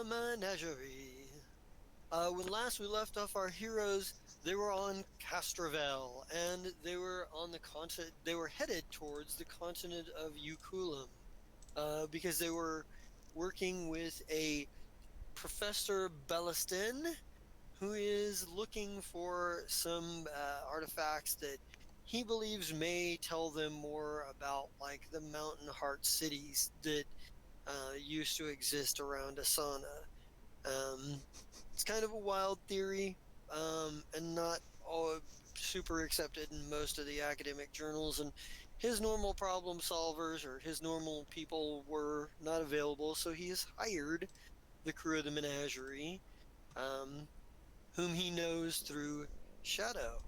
Menagerie. When last we left off our heroes, they were on Castrovel, and they were on the continent. They were headed towards the continent of Ukulum, because they were working with a Professor Bellastin, who is looking for some artifacts that he believes may tell them more about, like, the mountain heart cities that used to exist around Asana. Um, it's kind of a wild theory, and not all super accepted in most of the academic journals. And his normal problem solvers or his normal people were not available, so he has hired the crew of the Menagerie, um, whom he knows through Shadow,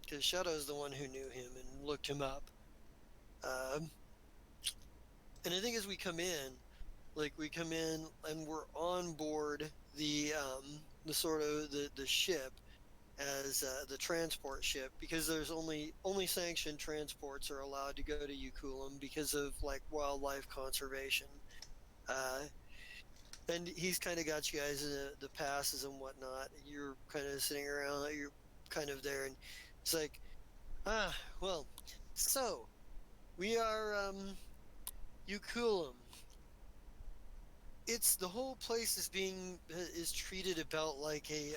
because Shadow is the one who knew him and looked him up. Um, and I think as we come in, like we come in and we're on board the sort of the ship as the transport ship, because there's only sanctioned transports are allowed to go to Ukulum because of like wildlife conservation. Uh, and he's kind of got you guys the passes and whatnot. You're kind of sitting around. You're kind of there, and it's like, ah, well, so we are Ukulum. It's the whole place is treated about like a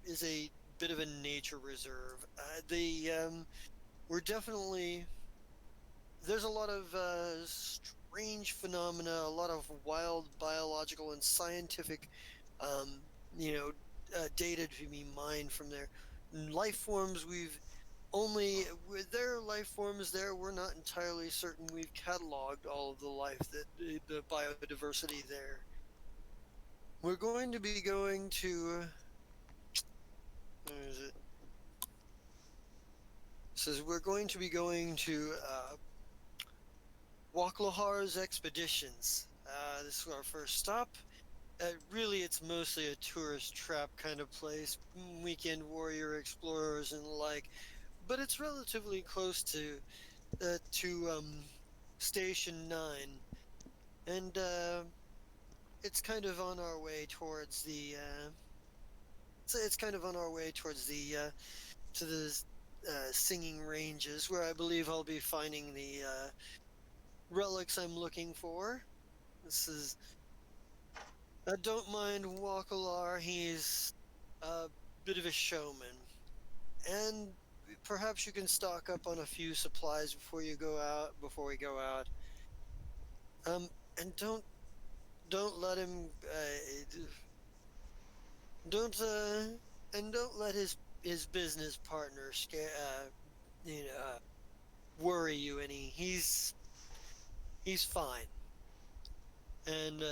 is a bit of a nature reserve. They we're definitely there's a lot of strange phenomena, a lot of wild biological and scientific, um, you know, data to be mined from there. Life forms we've only with their life forms there, we're not entirely certain we've cataloged all of the life that the biodiversity there. We're going to be going to, where is it? It says we're going to be going to Waklahar's expeditions. This is our first stop. Really, it's mostly a tourist trap kind of place, weekend warrior explorers and the like. But it's relatively close to Station 9, and it's kind of on our way towards the. It's kind of on our way towards the to the singing ranges, where I believe I'll be finding the relics I'm looking for. This is don't mind Wakalar. He's a bit of a showman, and perhaps you can stock up on a few supplies before you go out. Before we go out, and don't let him don't and don't let his business partner scare you know worry you any. He's fine, and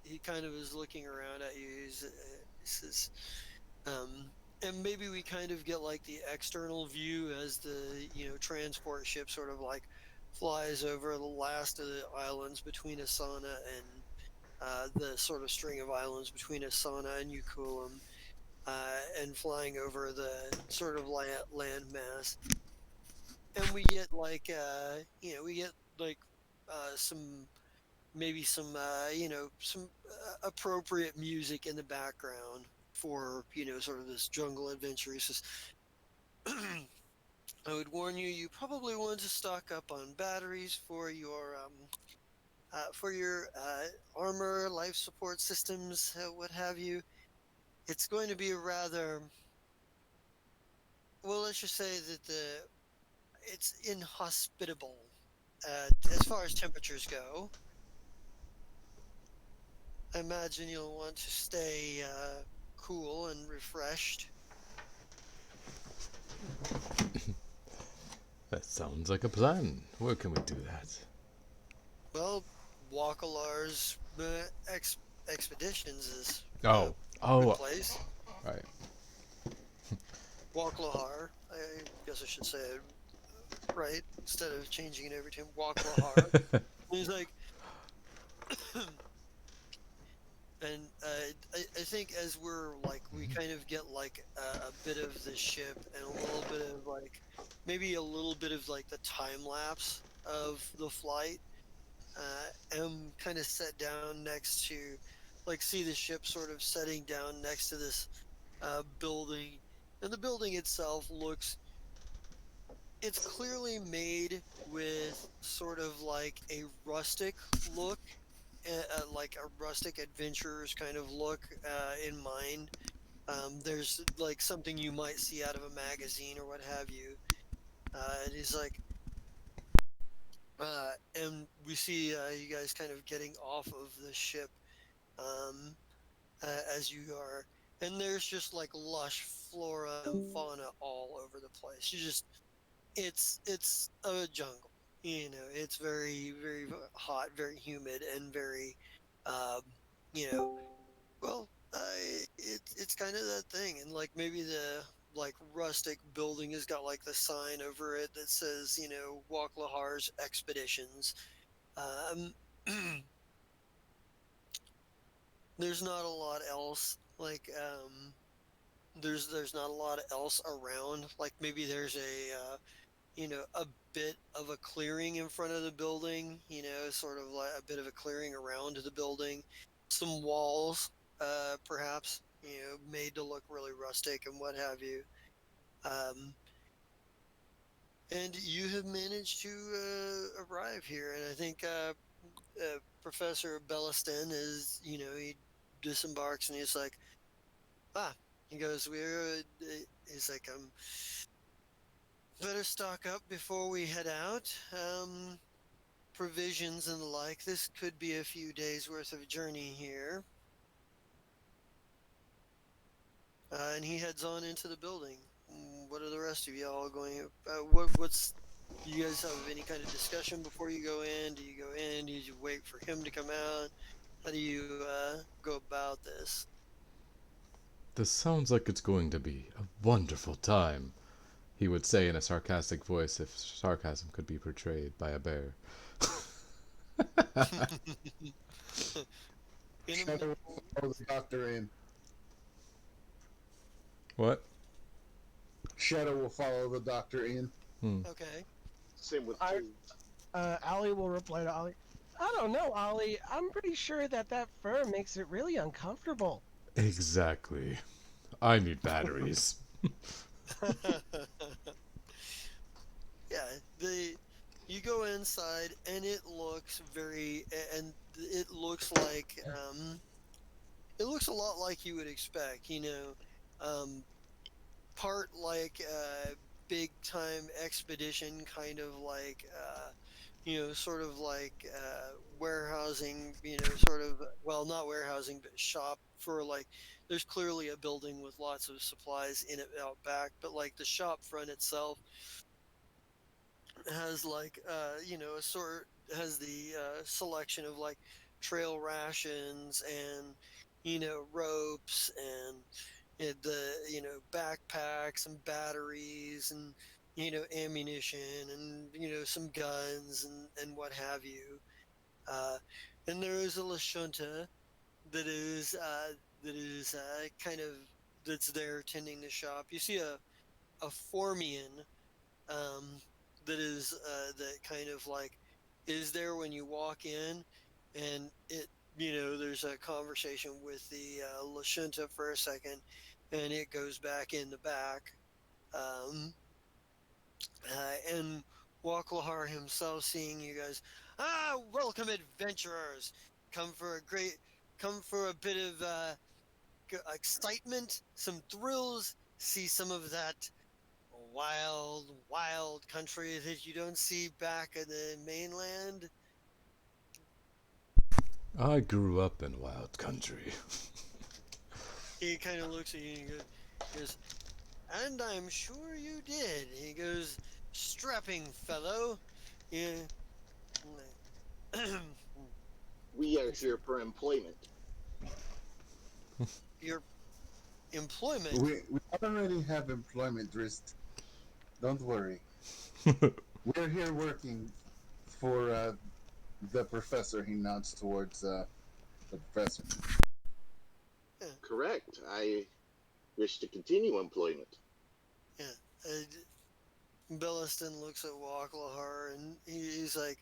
he kind of is looking around at you. He says, and maybe we kind of get like the external view as the transport ship sort of like flies over the last of the islands between Asana and the sort of string of islands between Asana and Ukulum, and flying over the sort of land mass. And we get like we get like some maybe some some appropriate music in the background for sort of this jungle adventure. He says, I would warn you, you probably want to stock up on batteries for your armor, life support systems, what have you. It's going to be a rather, well, let's just say that the it's inhospitable as far as temperatures go. I imagine you'll want to stay cool and refreshed. That sounds like a plan. Where can we do that? Well, Wakalar's expeditions is a Oh, good oh, place. right. Waklahar, I guess I should say it right instead of changing it every time. Waklahar. He's like, and I think as we're like, we kind of get like a bit of the ship and a little bit of like, maybe a little bit of like the time lapse of the flight. Am kind of set down next to like see the ship sort of setting down next to this building, and the building itself looks, it's clearly made with sort of like a rustic look, like a rustic adventurer's kind of look in mind. There's like something you might see out of a magazine or what have you. And he's like, and we see you guys kind of getting off of the ship um, as you are, and there's just like lush flora and fauna all over the place. You just, it's a jungle. You know, it's very hot, very humid, and very, um, you know, well, it's kind of that thing, and like maybe the like rustic building has got like the sign over it that says, you know, Walk Lahar's Expeditions. Um, there's not a lot else like there's not a lot else around. Like maybe there's a you know, a bit of a clearing in front of the building, you know, sort of like a bit of a clearing around the building, some walls, perhaps, you know, made to look really rustic and what have you. Um, and you have managed to arrive here, and I think Professor Belliston is, you know, he disembarks and he's like, ah, he goes, he's like, better stock up before we head out. Provisions and the like. This could be a few days worth of journey here. And he heads on into the building. What are the rest of y'all going? What's, do you guys have any kind of discussion before you go in? Do you go in? Do you wait for him to come out? How do you go about this? This sounds like it's going to be a wonderful time, he would say in a sarcastic voice if sarcasm could be portrayed by a bear. In a Shadow will follow the doctor in. What? Shadow will follow the doctor in. okay. Same with I, two. Ollie will reply to Ollie. I don't know, Ollie. I'm pretty sure that fur makes it really uncomfortable. Exactly. I need batteries. Yeah, the you go inside and it looks very, and it looks like it looks a lot like you would expect, you know, um, part like big time expedition kind of like you know, sort of like warehousing, you know, sort of, well, not warehousing but shop for like, there's clearly a building with lots of supplies in it out back, but like the shop front itself has like you know, a sort, has the selection of like trail rations and, you know, ropes and the, you know, backpacks and batteries and, you know, ammunition and, you know, some guns and what have you. uh and there is a lashunta that is kind of, that's there tending the shop. You see a formian um, that is that kind of like is there when you walk in, and it, you know, there's a conversation with the Lashunta for a second, and it goes back in the back, um, and Waklahar himself, seeing you guys, welcome adventurers, come for a great, come for a bit of excitement, some thrills, see some of that wild country that you don't see back in the mainland. I grew up in wild country. He kind of looks at you and goes, and I'm sure you did. He goes, strapping fellow. Yeah. We are here for employment. Your employment. We already have employment risk. Don't worry. We're here working for the professor. He nods towards the professor. Yeah. Correct. I wish to continue employment. Yeah. Belliston looks at Waklahar and he's like,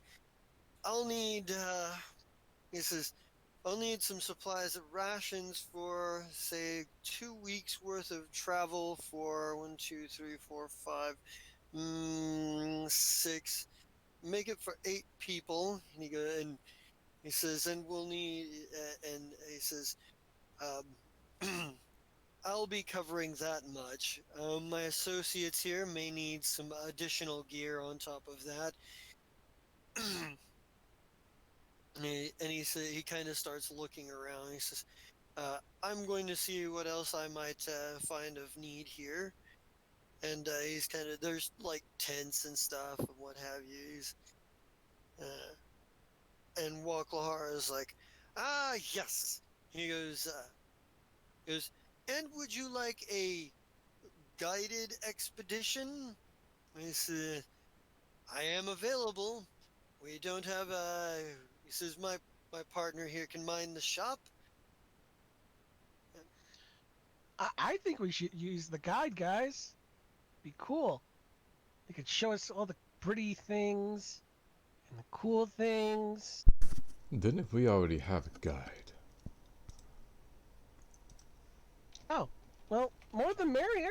I'll need, he says, I'll need some supplies of rations for, say, 2 weeks worth of travel for 1, 2, 3, 4, 5, 6. Make it for 8 people. And he says, and we'll need, and he says, um, I'll be covering that much. My associates here may need some additional gear on top of that. He kind of starts looking around. He says, I'm going to see what else I might find of need here. And he's kind of, there's like tents and stuff and what have you. And Walklahar is like, ah, yes. He goes, and would you like a guided expedition? He says, I am available. We don't have a. He says, my partner here can mind the shop. I think we should use the guide, guys. Be cool. They could show us all the pretty things and the cool things. Then if we already have a guide. Oh, well, more the merrier.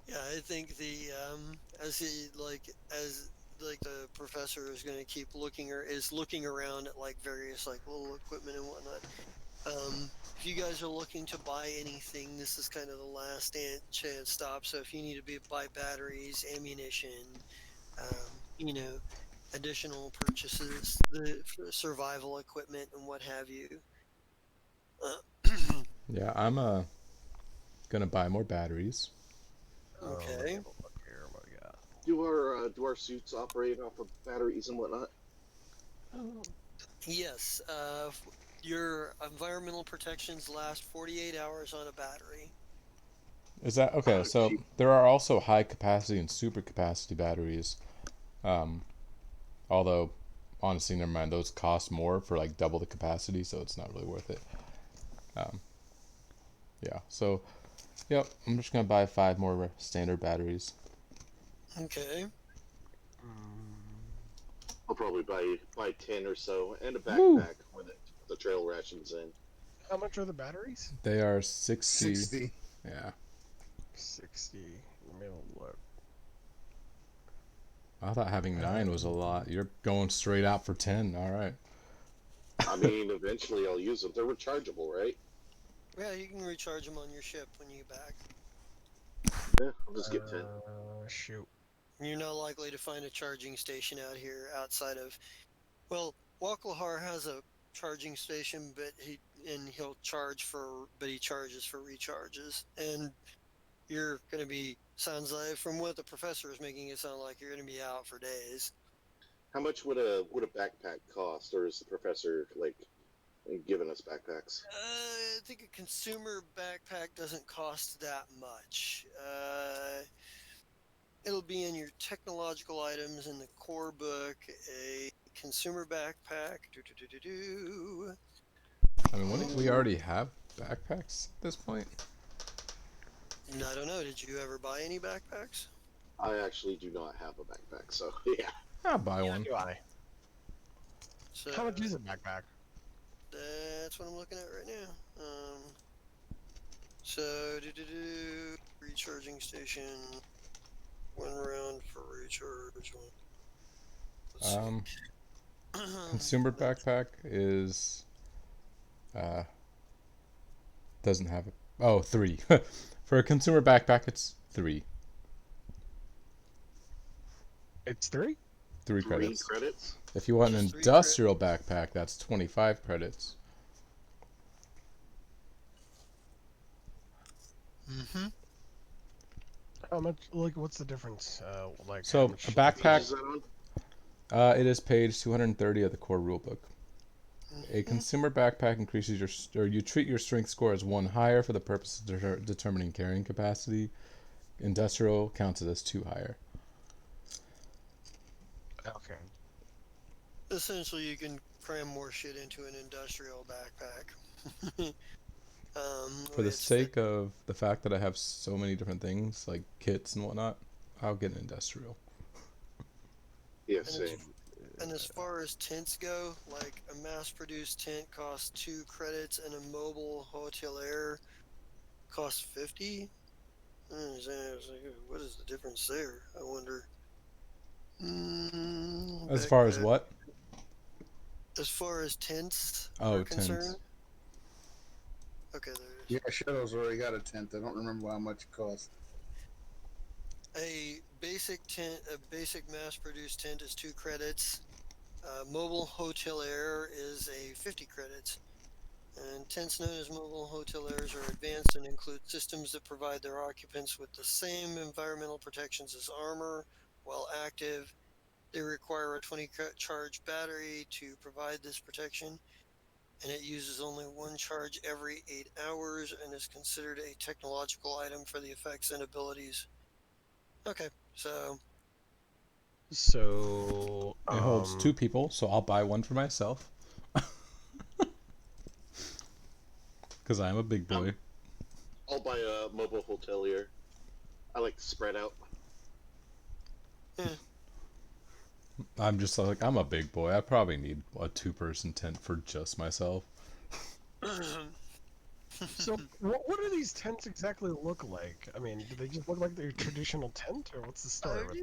Yeah, I think the as like the professor is going to keep looking or is looking around at like various like little equipment and whatnot. If you guys are looking to buy anything, this is kind of the last chance stop. So if you need to buy batteries, ammunition, you know, additional purchases, the survival equipment and what have you. Yeah, I'm gonna buy more batteries. Okay. Look here, what do we got? Do our suits operate off of batteries and whatnot? Oh, Yes. Your environmental protections last 48 hours on a battery. Is that okay? So Cheap. there are also high capacity and super capacity batteries. Um, although honestly, never mind. Those cost more for like double the capacity, so it's not really worth it. Um, yeah. So, yep. I'm just gonna buy 5 more standard batteries. Okay. I'll probably buy 10 or so and a Woo! backpack with it. The trail rations in. how much are the batteries? They are 60. 60. Yeah. 60. Let me look. I thought having 9 was a lot. You're going straight out for 10. All right. I mean, eventually I'll use them. They're rechargeable, right? Yeah, you can recharge them on your ship when you get back. Yeah, I'll just get 10. Shoot. You're not likely to find a charging station out here outside of. Well, Walklahar has a charging station, but he'll charge for, but he charges for recharges, and you're going to be. Sounds like from what the professor is making it sound like you're going to be out for days. How much would a backpack cost, or is the professor like giving us backpacks? I think a consumer backpack doesn't cost that much. It'll be in your technological items in the core book. A consumer backpack. I mean, wouldn't we already have backpacks at this point? I don't know. Did you ever buy any backpacks? I actually do not have a backpack, so yeah. I'll buy one. Do I? So How much is a backpack? that's what I'm looking at right now. So recharging station. 1 round for recharge. Let's Um, see. consumer backpack is doesn't have it. Oh, 3. For a consumer backpack, it's 3. It's 3? 3 3 credits. credits? If you want an Just 3 industrial backpack, that's 25 credits. Mm-hmm. How much? Like, what's the difference? Like, So, how much a backpack- Page is that on? It is page 230 of the core rulebook. A Mm-hmm. consumer backpack increases your, or you treat your strength score as 1 higher for the purpose of determining carrying capacity. Industrial counts it as 2 higher. Okay. Essentially, you can cram more shit into an industrial backpack. For the it's sake of the fact that I have so many different things, like kits and whatnot, I'll get an industrial. Yeah, And as, same. and as far as tents go, like a mass-produced tent costs 2 credits, and a mobile hotelier costs 50. What is the difference there? I wonder. As far as Backpack. what? As far as tents are Oh, concerned, tents. okay, there it is. Yeah, Shadow's already got a tent. I don't remember how much it cost. A basic mass-produced tent is 2 credits. Mobile hotelier is a 50 credits. And tents known as mobile hoteliers are advanced and include systems that provide their occupants with the same environmental protections as armor while active. They require a 20 charge battery to provide this protection, and it uses only one charge every 8 hours and is considered a technological item for the effects and abilities. Okay, so So, It holds 2 people, so I'll buy one for myself. Because I'm a big boy. I'll buy a mobile hotelier. I like to spread out. I'm just like, I'm a big boy. I probably need a 2-person tent for just myself. so what do these tents exactly look like? I mean, do they just look like their traditional tent, or what's the story with?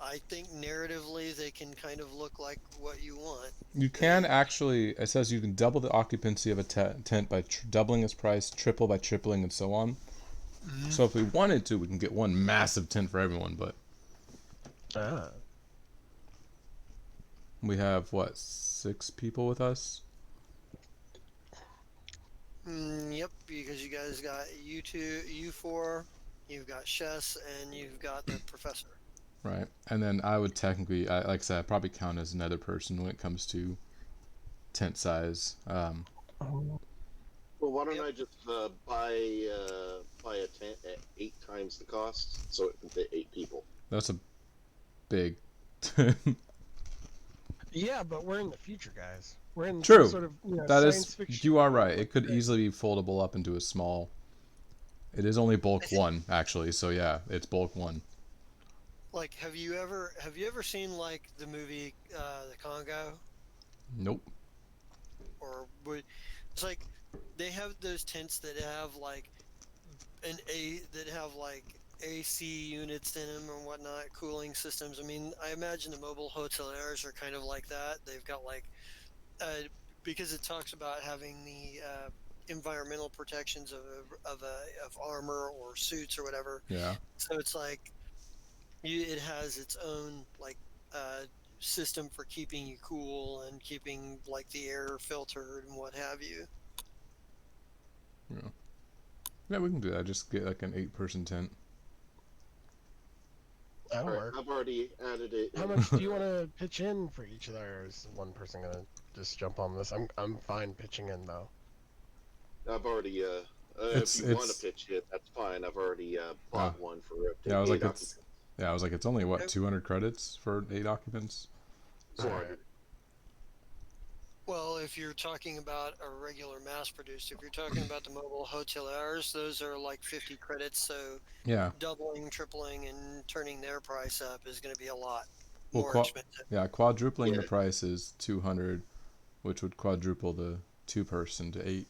I think narratively they can kind of look like what you want. You can actually, it says you can double the occupancy of a tent by doubling its price, triple by tripling, and so on. Mhm. So if we wanted to, we can get one massive tent for everyone, but Ah, we have, what, 6 people with us? Yep, because you guys got you two, you four, you've got Chess, and you've got the professor. Right. And then I would technically, like I said, I'd probably count as another person when it comes to tent size. oh, Well, why don't Yep. I just buy a tent at 8 times the cost, so it can fit 8 people. That's a big. yeah, but we're in the future, guys. We're in some True. sort of That is, science fiction. you are right. Like, It could easily be foldable up into a small. It is only bulk one, actually. So yeah, it's bulk one. Like, have you ever seen like the movie The Congo? Nope. It's like they have those tents that have like AC units in them and whatnot, cooling systems. I mean, I imagine the mobile hoteliers are kind of like that. They've got like uh, because it talks about having the environmental protections of armor or suits or whatever. Yeah. So it's like it has its own like uh, system for keeping you cool and keeping like the air filtered and what have you. Yeah. Yeah, we can do that. Just get like an 8-person tent. that'll All right, work. I've already added it. How much do you want to pitch in for each of those? One person gonna just jump on this. I'm fine pitching in though. I've already. If It's you want to it's. pitch it, that's fine. I've already Oh, bought one for yeah. I was eight like, it's. occupants. Yeah, I was like, it's only what 200 credits for 8 occupants. All 400. right. Well, if you're talking about a regular mass produced, if you're talking about the mobile hoteliers, those are like 50 credits. So Yeah. doubling, tripling, and turning their price up is going to be a lot Well, more expensive. yeah, quadrupling Yeah. the price is 200, which would quadruple the 2-person to 8.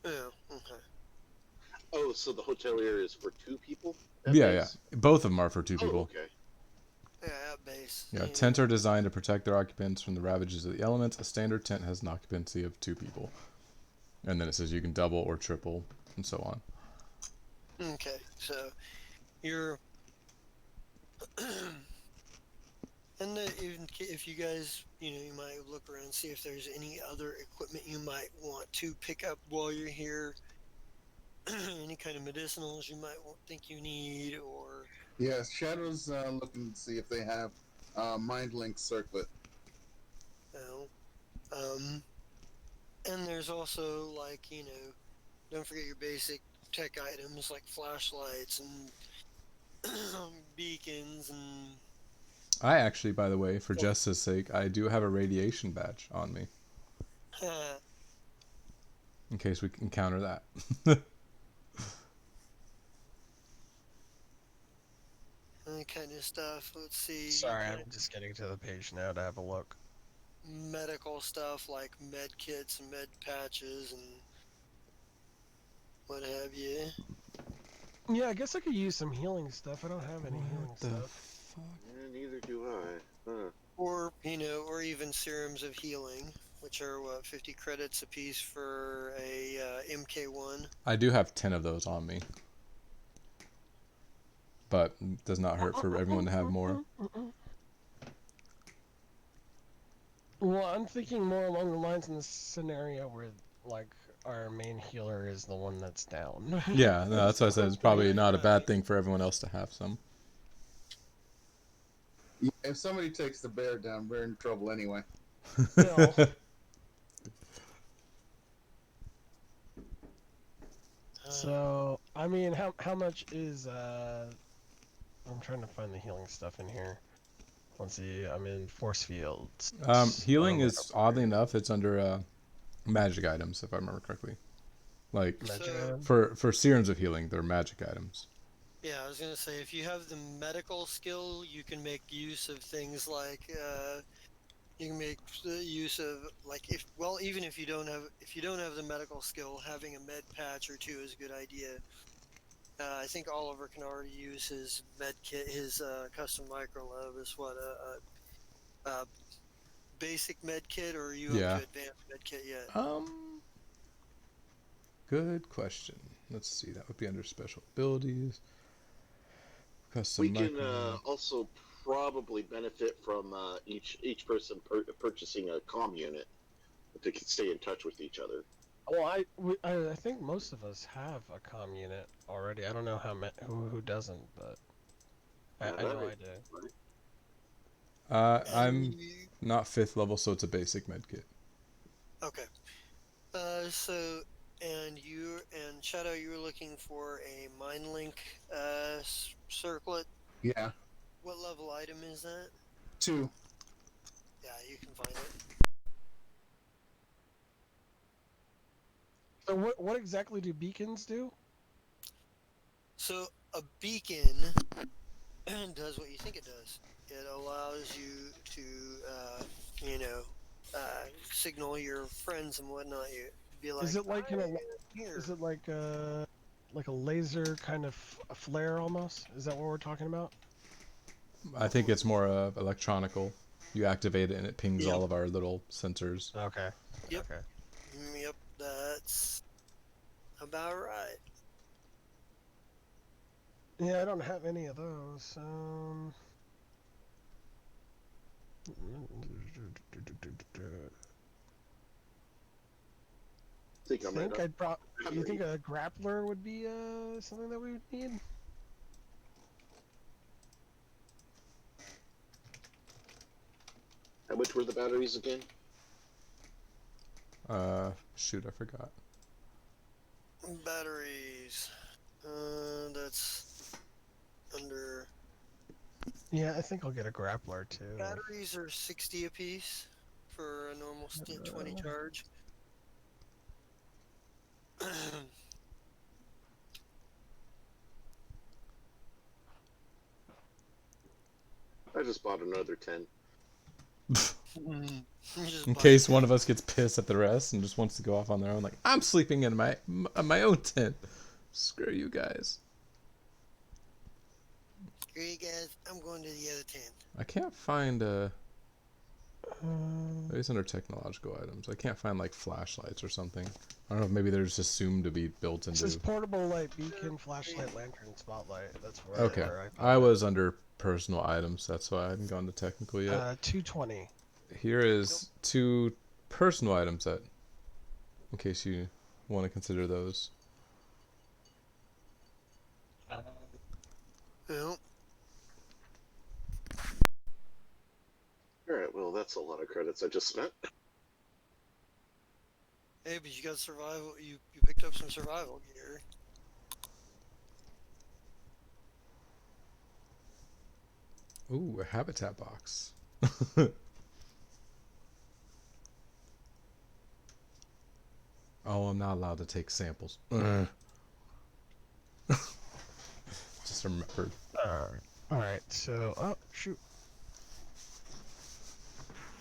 Yeah. Okay. Oh, so the hotelier is for 2 people at Yeah, yeah. base? Both of them are for 2 Oh, people. okay. Yeah, at base. Yeah, tents are designed to protect their occupants from the ravages of the elements. A standard tent has an occupancy of 2 people. And then it says you can double or triple, and so on. Okay. So you're, and even if you guys, you might look around and see if there's any other equipment you might want to pick up while you're here. Any kind of medicinals you might think you need, or Yeah, Shadow's looking to see if they have Mind Link Circlet. you know, um, and there's also like don't forget your basic tech items like flashlights and beacons and I actually, by the way, for justice sake, I do have a radiation badge on me, in case we encounter that. kind of stuff. Let's see. Sorry, I'm just getting to the page now to have a look. Medical stuff like med kits and med patches and what have you. Yeah, I guess I could use some healing stuff. I don't have any healing What the stuff. fuck? Yeah, neither do I. Huh. Or, or even serums of healing, which are, 50 credits apiece for a MK1. I do have 10 of those on me. But it does not hurt for everyone to have more. Well, I'm thinking more along the lines in this scenario where, like, our main healer is the one that's down. Yeah, no, that's why I said it's probably not a bad thing for everyone else to have some. If somebody takes the bear down, we're in trouble anyway. No. So, I mean, how much is, I'm trying to find the healing stuff in here. Let's see, I'm in force fields. Healing Oh, is, oddly enough, it's under magic items, if I remember correctly. Like, magic So- item? for serums of healing, they're magic items. Yeah, I was gonna say if you have the medical skill, you can make use of things like you can make use of like even if you don't have the medical skill, having a med patch or two is a good idea. I think Oliver can already use his med kit, his custom micro lab is what a basic med kit, or are you Yeah. up to advanced med kit yet? Good question. Let's see, that would be under special abilities. Custom We can micro. also probably benefit from each person purchasing a comm unit if they can stay in touch with each other. Well, I think most of us have a comm unit already. I don't know who doesn't, but I know I do. I'm And not 5th level, so it's a basic medkit. okay. And Shadow, you were looking for a mind link circlet. Yeah. What level item is that? 2. Yeah, you can find it. So what exactly do beacons do? So a beacon does what you think it does. It allows you to, signal your friends and whatnot. You be like, Is it like "I an am here." is it like a laser kind of a flare almost? Is that what we're talking about? I think it's more electronical. You activate it and it pings Yep. all of our little sensors. Okay. Yep. Okay. Yep, that's about right. Yeah, I don't have any of those. I think I'm right up. You think a grappler would be something that we would need? How much were the batteries again? Shoot, I forgot. Batteries. That's under. Yeah, I think I'll get a grappler too. Batteries are 60 apiece for a normal 20 charge. I just bought another 10. In case one of us gets pissed at the rest and just wants to go off on their own, like, I'm sleeping in my own tent. Screw you guys. Screw you guys, I'm going to the other tent. I can't find maybe it's under technological items. I can't find like flashlights or something. I don't know if maybe they're just assumed to be built This into. is portable light, beacon, flashlight, lantern, spotlight. That's where. Okay, where I was under personal items. That's why I hadn't gone to technical yet. 220. Here is 2 personal items that, in case you want to consider those. Well, Alright, well, that's a lot of credits I just spent. hey, but you got survival. You picked up some survival gear. Ooh, a habitat box. Oh, I'm not allowed to take samples. Just remembered. All right. So, oh shoot.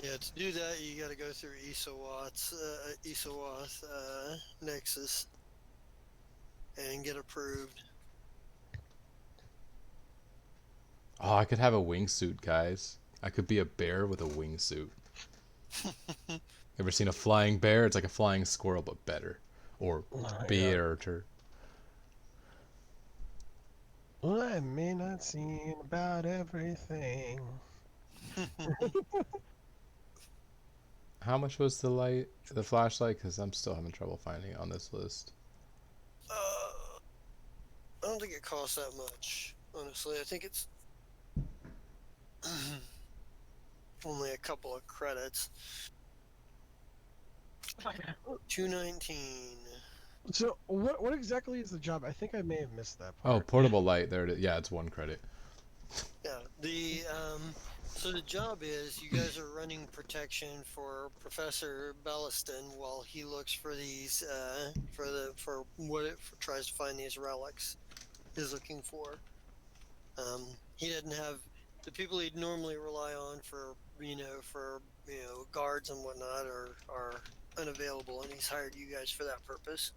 Yeah, to do that, you got to go through Isawath Nexus and get approved. Oh, I could have a wingsuit, guys. I could be a bear with a wingsuit. Ever seen a flying bear? It's like a flying squirrel, but better. Or Yeah. better. Well, I may not see about everything. How much was the flashlight? Because I'm still having trouble finding it on this list. I don't think it costs that much, honestly. I think it's only a couple of credits. 219. So, what exactly is the job? I think I may have missed that Oh, part. portable light. There it is. Yeah, it's 1 credit. Yeah, so the job is you guys are running protection for Professor Belliston while he looks for these for what it for, tries to find these relics he's looking for. He didn't have the people he'd normally rely on for guards and whatnot are unavailable, and he's hired you guys for that purpose.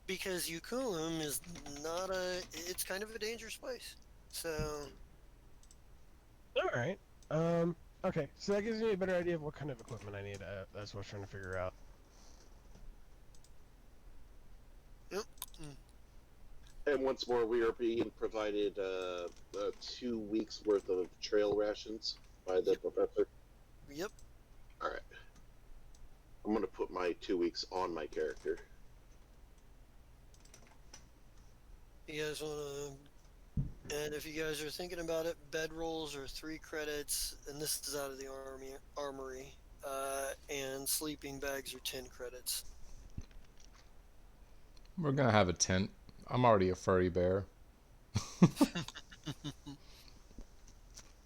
Because Ukulum is not it's kind of a dangerous place. So All right. Okay. So that gives me a better idea of what kind of equipment I need. That's what I was trying to figure out. yep. Mm. And once more, we are being provided 2 weeks worth of trail rations by the professor. Yep. All right. I'm gonna put my 2 weeks on my character. You guys want to, and if you guys are thinking about it, bedrolls are 3 credits, and this is out of the armory, and sleeping bags are 10 credits. We're gonna have a tent. I'm already a furry bear.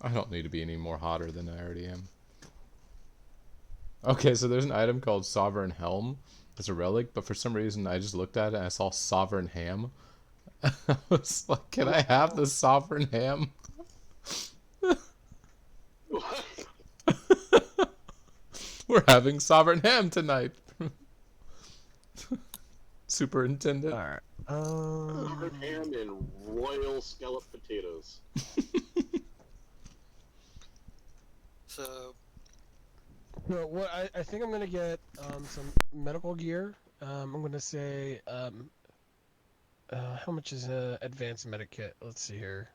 I don't need to be any more hotter than I already am. Okay, so there's an item called Sovereign Helm. It's a relic, but for some reason I just looked at it and I saw Sovereign Ham. I was like, can I have the Sovereign Ham? What? We're having Sovereign Ham tonight. Superintendent. All right. Covered ham and royal scallop potatoes. So So what I think I'm gonna get some medical gear. I'm gonna say how much is a advanced medic kit? Let's see here.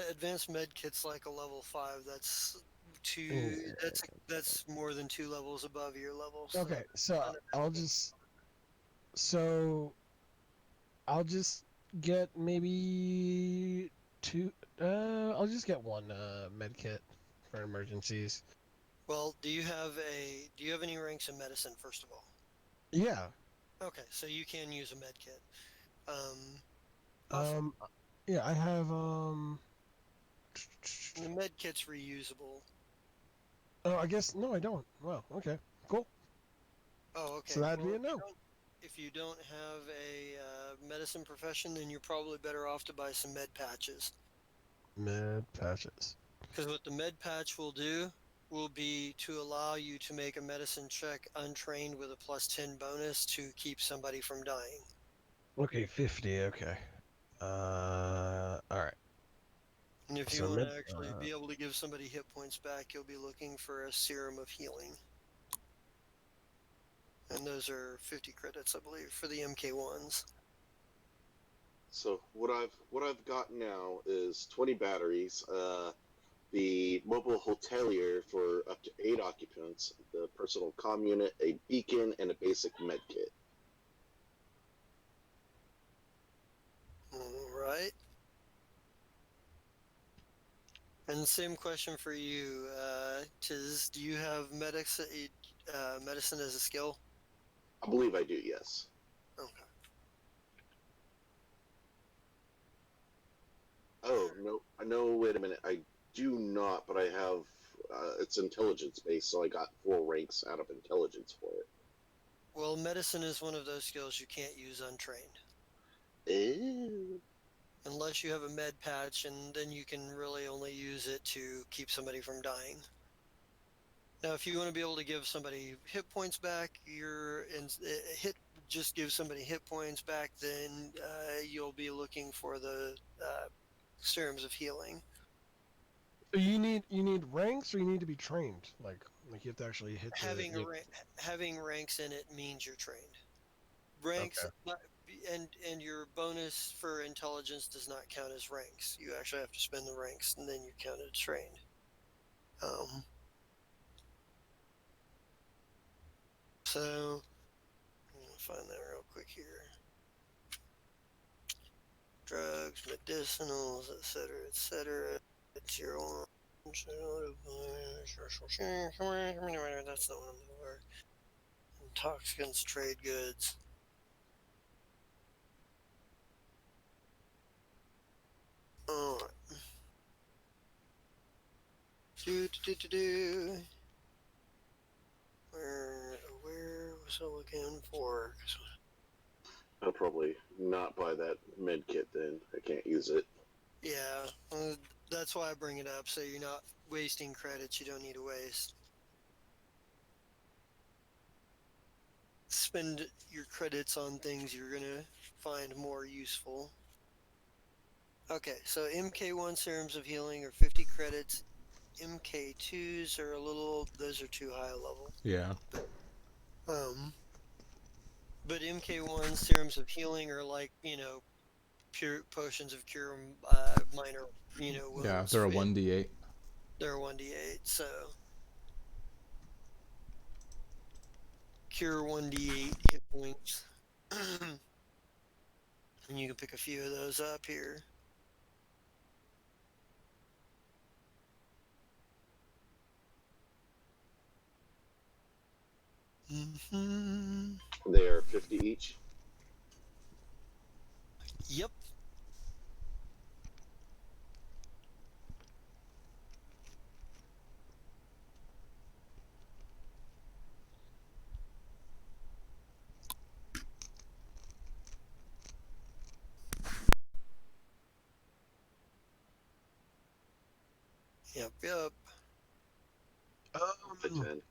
advanced med kit's like a level 5. That's two. Yeah. That's more than 2 levels above your level. So Okay, so so I'll just get maybe two. I'll just get one med kit for emergencies. well, do you have any ranks in medicine first of all? Yeah. Okay, so you can use a med kit. Um, Um. Yeah, I have the med kit's reusable. Oh, I guess no, I don't. Wow. Okay. Cool. Oh, okay. So that'd Well, be a no. if you don't have a medicine profession, then you're probably better off to buy some med patches. Med patches. Because what the med patch will do will be to allow you to make a medicine check untrained with a +10 bonus to keep somebody from dying. Okay, 50. Okay. All right. And if you So want med. to actually be able to give somebody hit points back, you'll be looking for a serum of healing. And those are 50 credits, I believe, for the MK1s. So what I've got now is 20 batteries, the mobile hotelier for up to 8 occupants, the personal comm unit, a beacon, and a basic med kit. All right. And same question for you, Tiz. Do you have medicine as a skill? I believe I do, yes. Okay. Oh no! Wait a minute. I do not, but I have. It's intelligence based, so I got 4 ranks out of intelligence for it. Well, medicine is one of those skills you can't use untrained. Ew. unless you have a med patch, and then you can really only use it to keep somebody from dying. Now, if you want to be able to give somebody hit points back, just give somebody hit points back, then you'll be looking for the serums of healing. So you need ranks, or you need to be trained. Like you have to actually hit the. Having ranks in it means you're trained. Ranks, Okay. and your bonus for intelligence does not count as ranks. You actually have to spend the ranks, and then you're counted as trained. So I'm gonna find that real quick here. Drugs, medicinals, etc., etc. Tier 1. That's the one I'm looking for. Intoxicants, trade goods. Alright. Do. Where was I looking for? I'll probably not buy that med kit then. I can't use it. Yeah, that's why I bring it up, so you're not wasting credits you don't need to waste. Spend your credits on things you're gonna find more useful. Okay, so MK1 serums of healing are 50 credits. MK2s are those are too high a level. Yeah. But MK1 serums of healing are like, pure potions of cure minor, Yeah, wounds. they're a 1d8. They're 1d8, so cure 1d8 hit points. And you can pick a few of those up here. Mm-hmm. They are 50 each. Yep. Yep. To 10.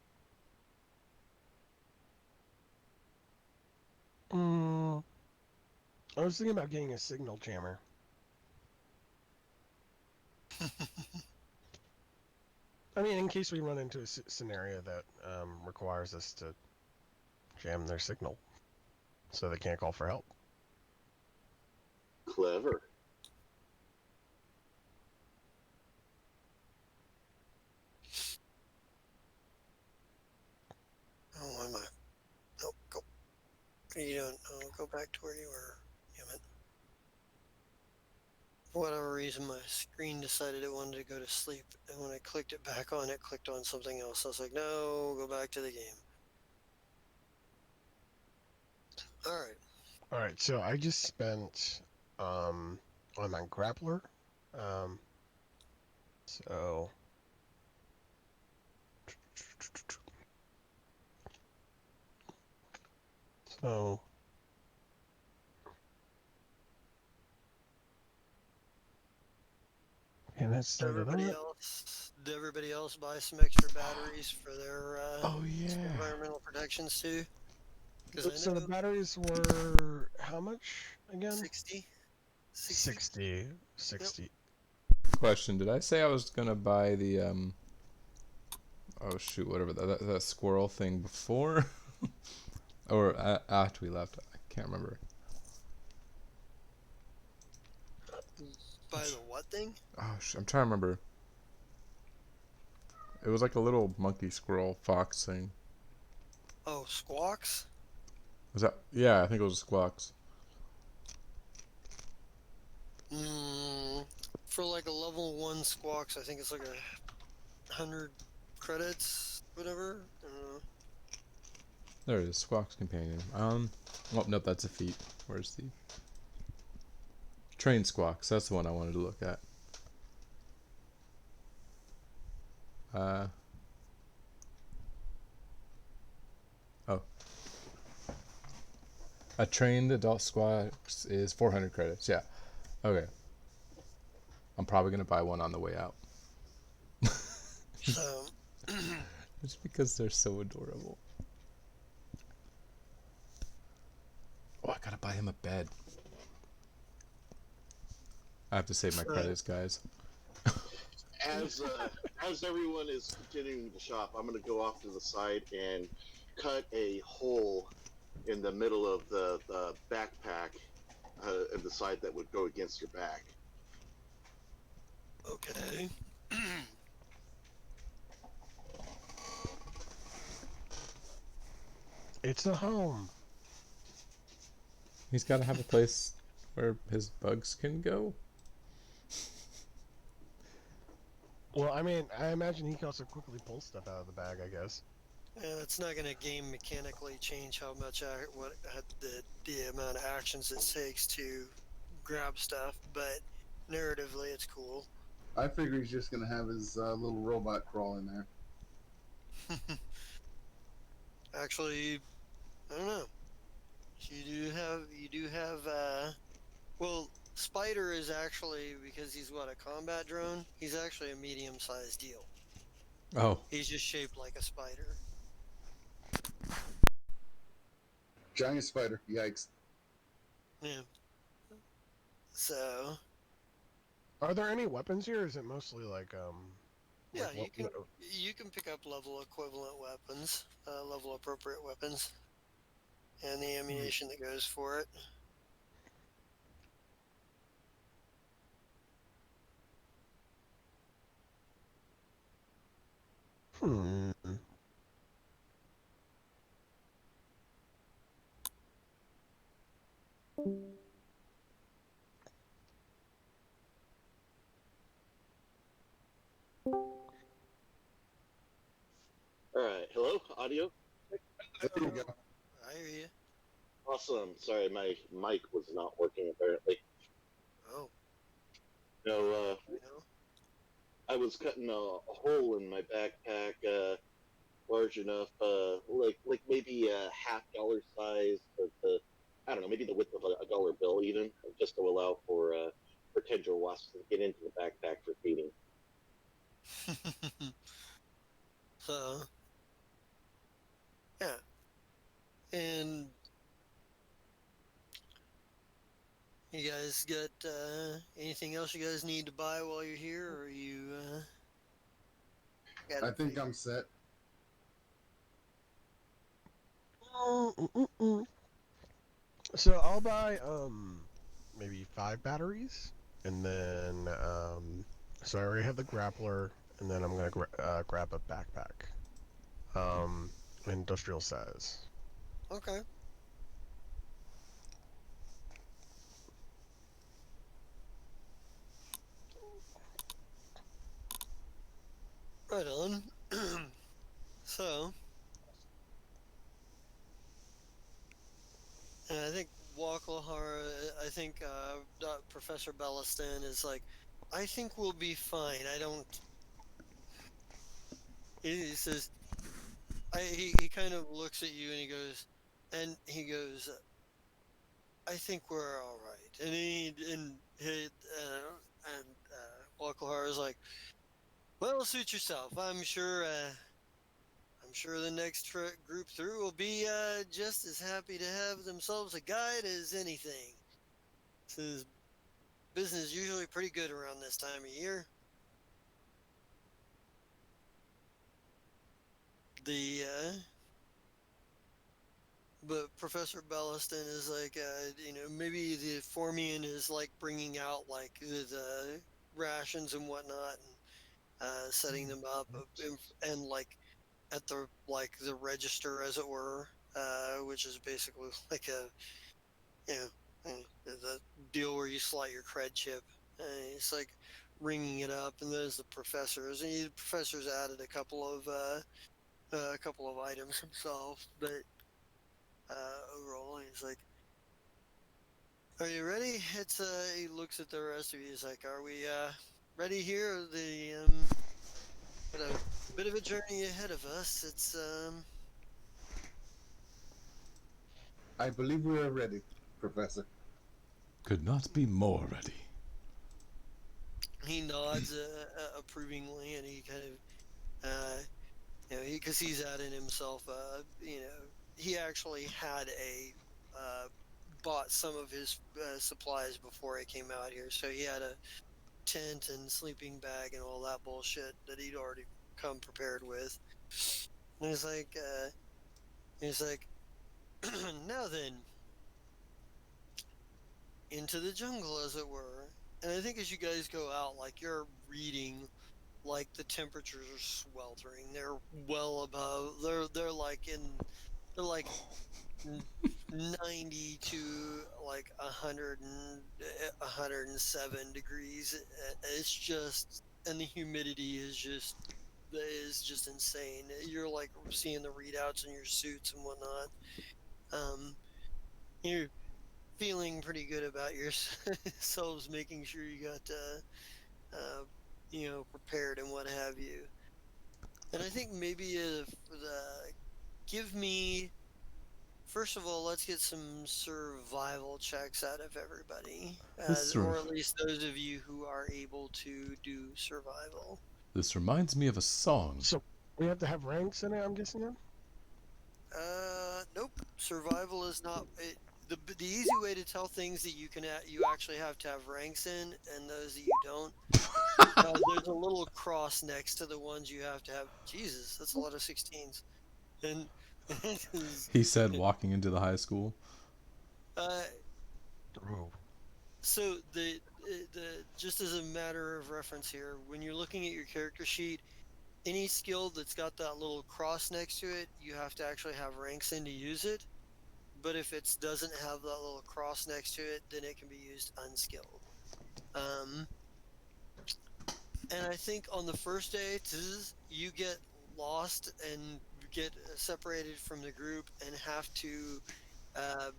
I was thinking about getting a signal jammer. I mean, in case we run into a scenario that requires us to jam their signal, so they can't call for help. Clever. Oh, am I? Nope. Go. What are you doing? Oh, go back to where you were. Damn it. For whatever reason, my screen decided it wanted to go to sleep, and when I clicked it back on, it clicked on something else. I was like, no, go back to the game. All right. All right, so I just spent on my grappler. So and that started up. Did everybody else buy some extra batteries for their Oh yeah. environmental protections too? Because I So the know batteries were how much again? 60. 60. Question: did I say I was gonna buy the Oh shoot, whatever that squirrel thing before, or after we left? I can't remember. Buy the what thing? Oh, I'm trying to remember. It was like a little monkey, squirrel, fox thing. Oh, squawks? Was that? Yeah, I think it was squawks. For like a level 1 squawks, I think it's like 100 credits, whatever. I don't know. There it is, squawks companion. Oh nope, that's a feat. Where's the train squawks? That's the one I wanted to look at. Oh. A trained adult squawks is 400 credits. Yeah. Okay. I'm probably gonna buy one on the way out. So, Just because they're so adorable. Oh, I gotta buy him a bed. I have to save my so credits, guys. As everyone is continuing to shop, I'm going to go off to the side and cut a hole in the middle of the backpack and the side that would go against your back. okay. It's a home. He's gotta have a place where his bugs can go. Well, I mean, I imagine he can also quickly pull stuff out of the bag, I guess. It's not going to game mechanically change how much the amount of actions it takes to grab stuff, but narratively, it's cool. I figure he's just gonna have his little robot crawl in there. Actually, I don't know. You do have well, Spider is actually, because he's what, a combat drone? He's actually a medium-sized deal. Oh, He's just shaped like a spider. Giant spider. Yikes. Yeah. So, Are there any weapons here? Or is it mostly like yeah, what, you can pick up level equivalent weapons, level appropriate weapons, and the ammunition that goes for it. Hmm. All right, hello, audio. There you go. I hear you. Awesome. Sorry, my mic was not working apparently. Oh, No, you know. I was cutting a hole in my backpack, large enough, like maybe a $half size to I don't know, maybe the width of a dollar bill even, just to allow for tendril wasps to get into the backpack for feeding. So, yeah. And you guys got anything else you guys need to buy while you're here, or you got I it think figured? I'm set. So I'll buy maybe 5 batteries, and then so I already have the grappler, and then I'm gonna grab a backpack, industrial size. Okay. Right on. So, and I think Walklahar, I think Professor Belliston is like, I think we'll be fine. I don't. He says, he kind of looks at you and he goes, I think we're all right. And Walklahar is like, well, suit yourself. I'm sure the next group through will be just as happy to have themselves a guide as anything. Says business is usually pretty good around this time of year. The but Professor Belliston is like, maybe the Formian is like bringing out like the rations and whatnot, and setting them up, and like at the register, as it were, which is basically like a you know the deal where you slot your cred chip. It's like ringing it up, and there's the professors, and the professor's added a couple of items himself, but overall, he's like, "Are you ready?" He looks at the rest of you. He's like, "Are we ready here? Got a bit of a journey ahead of us. It's. I believe we are ready, Professor. could not be more ready. He nods approvingly, and he kind of, because he's adding himself, he actually had bought some of his supplies before he came out here, so he had a tent and sleeping bag and all that bullshit that he'd already come prepared with. And he's like, now then, into the jungle, as it were. And I think as you guys go out, like you're reading, like the temperatures are sweltering. They're well above. They're like 90 to like 100 and 107 degrees. It's just, and the humidity is just insane. You're like seeing the readouts in your suits and whatnot. Um, you're feeling pretty good about yourselves, making sure you got prepared and what have you. And I think maybe if give me first of all, let's get some survival checks out of everybody, This or rem- at least those of you who are able to do survival. this reminds me of a song. So we have to have ranks in it, I'm guessing then? Nope. Survival is not it. The easy way to tell things that you actually have to have ranks in, and those that you don't. There's a little cross next to the ones you have to have. Jesus, that's a lot of 16s. And He said walking into the high school. uh, Ooh. so the just as a matter of reference here, when you're looking at your character sheet, any skill that's got that little cross next to it, you have to actually have ranks in to use it. But if it doesn't have that little cross next to it, then it can be used unskilled. Um, and I think on the first day, you get lost and get separated from the group and have to uh,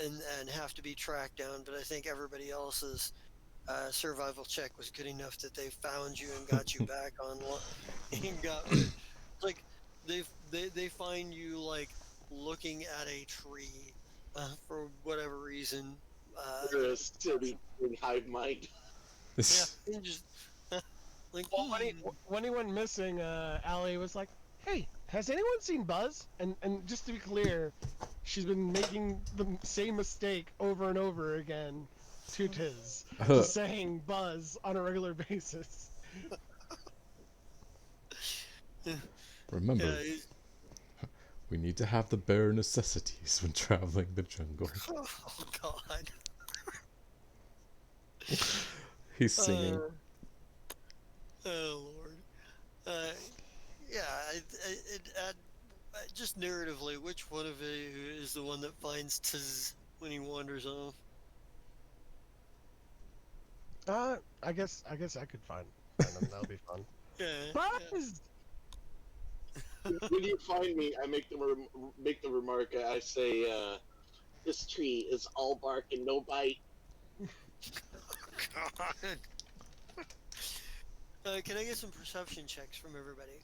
and have to be tracked down. But I think everybody else's survival check was good enough that they found you and got you back on. And got like they find you like looking at a tree for whatever reason. We're still be in hive mind. Yeah, This and just like Well, when he went missing, Allie was like, "Hey, has anyone seen Buzz?" And just to be clear, she's been making the same mistake over and over again to Tiz, just saying Buzz on a regular basis. remember, yeah. we need to have the bare necessities when traveling the jungle. Oh God. He's singing. Oh Lord. Uh, yeah. Just narratively, which one of you is the one that finds Tiz when he wanders off? I guess I could find him. That'll be fun. Yeah. Buzz! When you find me, I make the remark. I say, "This tree is all bark and no bite." God. Can I get some perception checks from everybody?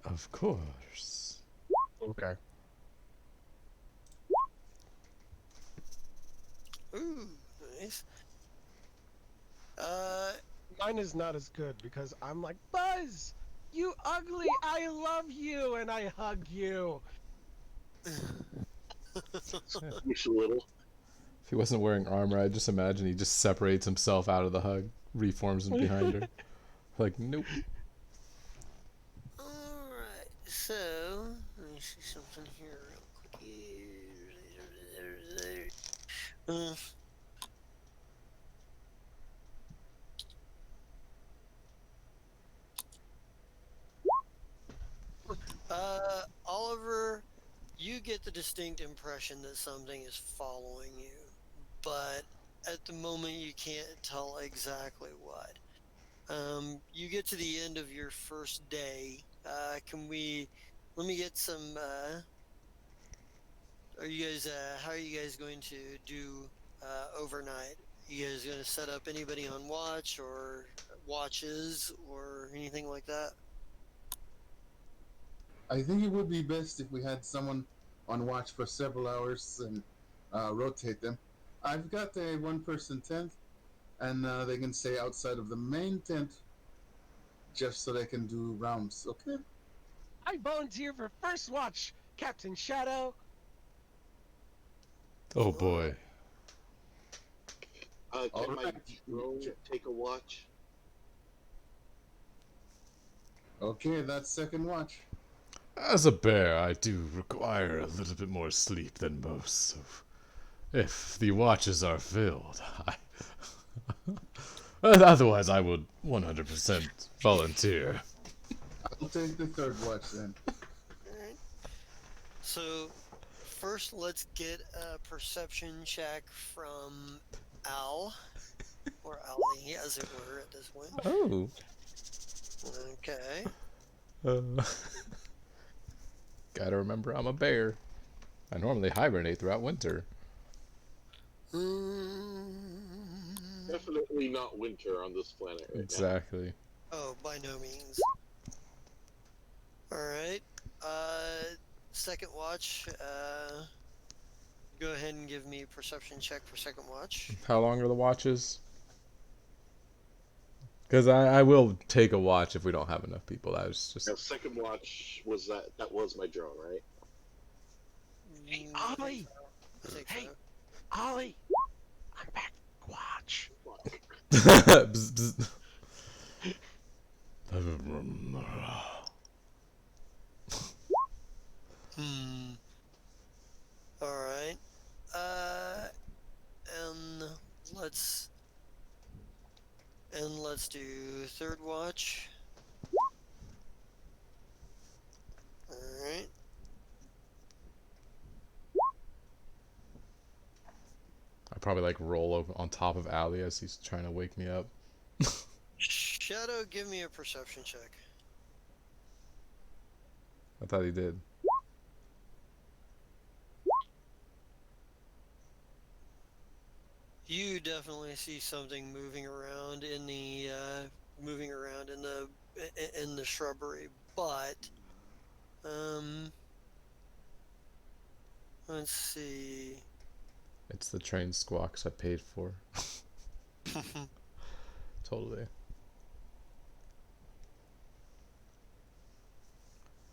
Of course. Okay. Ooh, nice. Uh, Mine is not as good because I'm like, Buzz, you ugly, I love you, and I hug you. Wish a little. If he wasn't wearing armor, I just imagine he just separates himself out of the hug, reforms him behind her. Like, nope. Alright, so let me see something here real quick. Oliver, you get the distinct impression that something is following you, but at the moment you can't tell exactly what. You get to the end of your first day. Let me get some, how are you guys going to do, overnight? You guys going to set up anybody on watch or watches or anything like that? I think it would be best if we had someone on watch for several hours and rotate them. I've got a one-person tent. and they can stay outside of the main tent just so they can do rounds. Okay. I volunteer for first watch, Captain Shadow. Oh boy. All Can my right. drone take a watch? Okay, that's second watch. As a bear, I do require a little bit more sleep than most. So if the watches are filled, otherwise I would 100% volunteer. I'll take the third watch then. Alright. So, first let's get a perception check from Al, or Ali, as it were, at this point. Oh. Okay. Gotta remember I'm a bear. I normally hibernate throughout winter. Definitely not winter on this planet right Exactly. Oh, by no means. Alright. Second watch, go ahead and give me a perception check for second watch. How long are the watches? Because I will take a watch if we don't have enough people. That was just. now. Second watch was that was my drone, right? Hey, I think Ollie! so. I think Hey. so. Ollie! I'm back. Watch. Bzz, bzz. Hmm. Alright. And let's do third watch. Alright. I probably like roll over on top of Ali as he's trying to wake me up. Shadow, give me a perception check. I thought he did. You definitely see something moving around in the in the shrubbery, but let's see. It's the train squawks I paid for. Totally.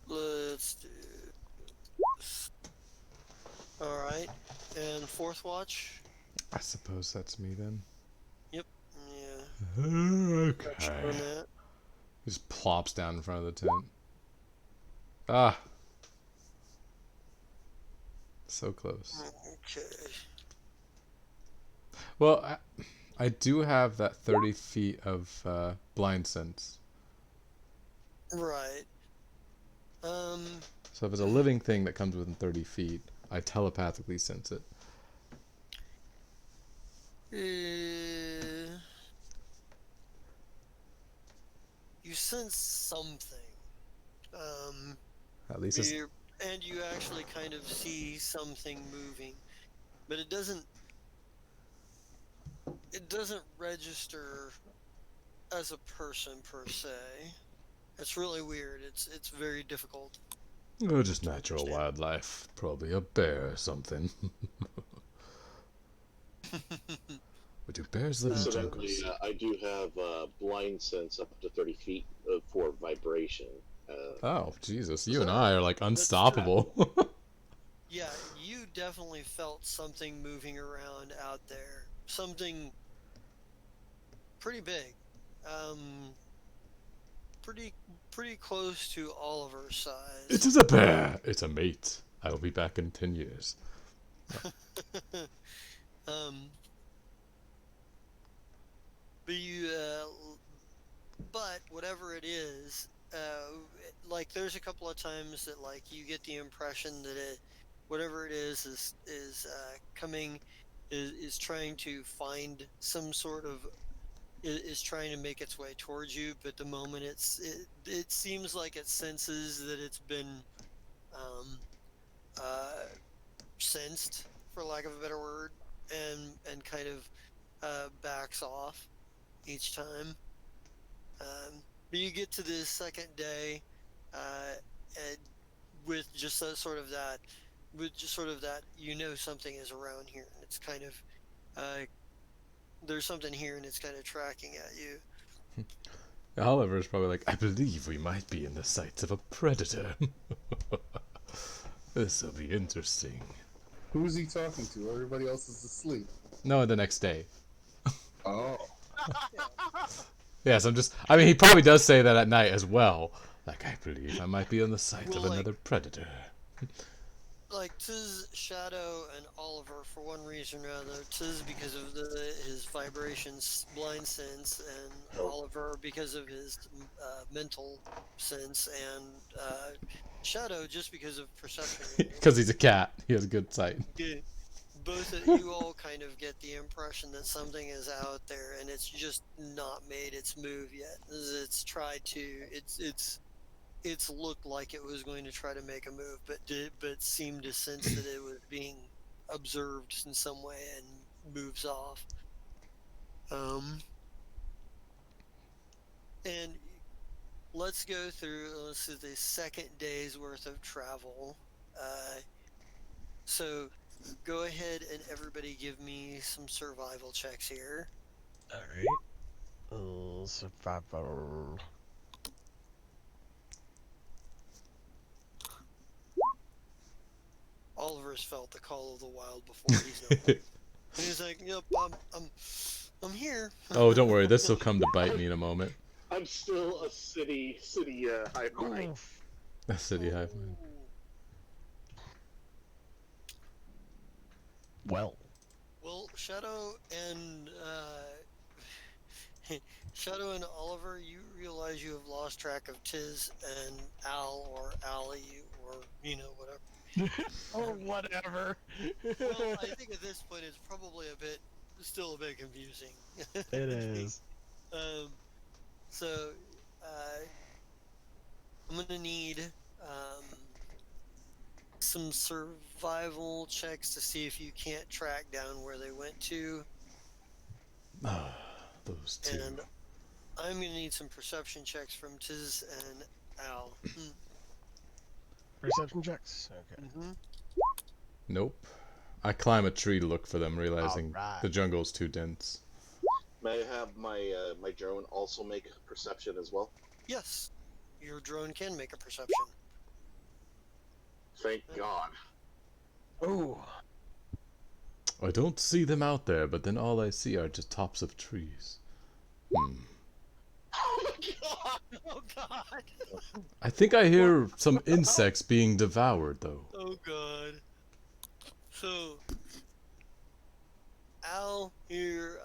Let's do this. All right, and fourth watch. I suppose that's me then. Yep. Yeah. Touched on Okay. that. He just plops down in front of the tent. Ah. So close. Okay. Well, I do have that 30 feet of blind sense. Right. So if it's a living thing that comes within 30 feet, I telepathically sense it. You sense something. At least it's... And you actually kind of see something moving, but it doesn't register as a person per se. It's really weird. It's very difficult. Oh, just natural wildlife. Probably a bear or something. But do bears live in Incidentally, jungles? I do have blind sense up to 30 feet for vibration. Oh, Jesus. You So and I are like unstoppable. yeah, you definitely felt something moving around out there. Something pretty big. Pretty close to Oliver's size. It is a bear. It's a mate. I will be back in 10 years. But whatever it is, like there's a couple of times that like you get the impression that whatever it is coming, is trying to find some sort of, is trying to make its way towards you, but the moment it seems like it senses that it's been sensed, for lack of a better word, and kind of backs off each time. But you get to the second day, and with just sort of that, something is around here, and it's kind of there's something here and it's kind of tracking at you. Oliver's probably like, I believe we might be in the sights of a predator. This will be interesting. Who's he talking to? Everybody else is asleep. No, the next day. Oh. Yes, I mean, he probably does say that at night as well. Like, I believe I might be on the sight Well, of like- another predator. Like Tiz, Shadow, and Oliver for one reason or another. Tiz because of his vibrations, blind sense, and Oliver because of his mental sense, and Shadow just because of perception. Because he's a cat. He has good sight. Yeah. Both of you all kind of get the impression that something is out there and it's just not made its move yet. It's tried to. It's looked like it was going to try to make a move, but seemed to sense that it was being observed in some way and moves off. And let's go through. This is the second day's worth of travel. So go ahead and everybody give me some survival checks here. All right. Survival. Oliver's felt the call of the wild before. He's like, "Yep, I'm here." Oh, don't worry. This will come to bite me in a moment. I'm still a city hive mind. A city hive mind. Well. Well, Shadow and Shadow and Oliver, you realize you have lost track of Tiz and Al or Allie or whatever. Or whatever. Well, I think at this point it's probably still a bit confusing. It is. So, I'm gonna need some survival checks to see if you can't track down where they went to. Those two. And I'm gonna need some perception checks from Tiz and Al. Perception checks. Okay. Mm-hmm. Nope. I climb a tree to look for them, realizing Alright. the jungle's too dense. May I have my drone also make perception as well? Yes, your drone can make a perception. Thank God. Oh. I don't see them out there, but then all I see are just tops of trees. Oh my God! Oh God! I think I hear some insects being devoured, though. Oh God! So, Al, here,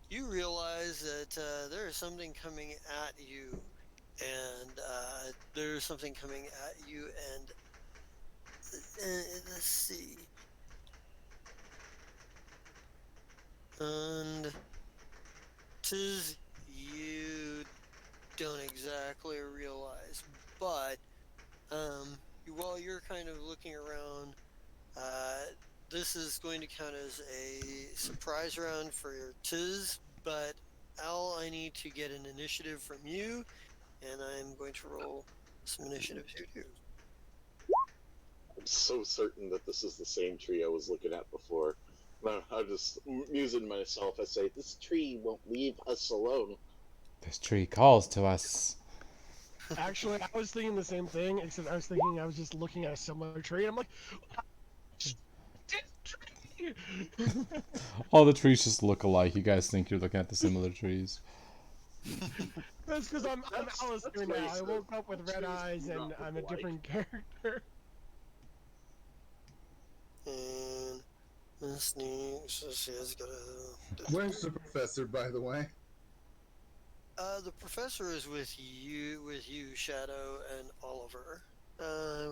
you realize that there is something coming at you, and there's something coming at you, and let's see, and tis you don't exactly realize, but while you're kind of looking around, this is going to count as a surprise round for your Tiz, but Al, I need to get an initiative from you, and I'm going to roll some initiative too. I'm so certain that this is the same tree I was looking at before. No, I'm just musing myself. I say, this tree won't leave us alone. This tree calls to us. Actually, I was thinking the same thing, except I was thinking I was just looking at a similar tree, and I'm like, tree. All the trees just look alike. You guys think you're looking at the similar trees. That's because I'm Alistair that's now. I racist. woke up with red Trees eyes do and not I'm a look different character. And this needs, let's see, it's got a... Where's the professor, by the way? The professor is with you, Shadow, and Oliver.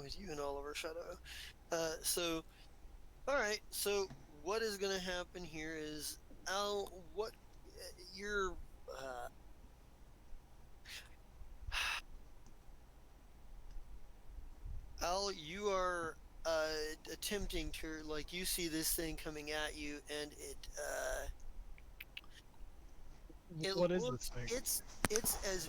With you and Oliver, Shadow. So, alright, so what is going to happen here is, Al, what you're... Al, you are attempting to, like, you see this thing coming at you, and it What is looks, this thing? it's as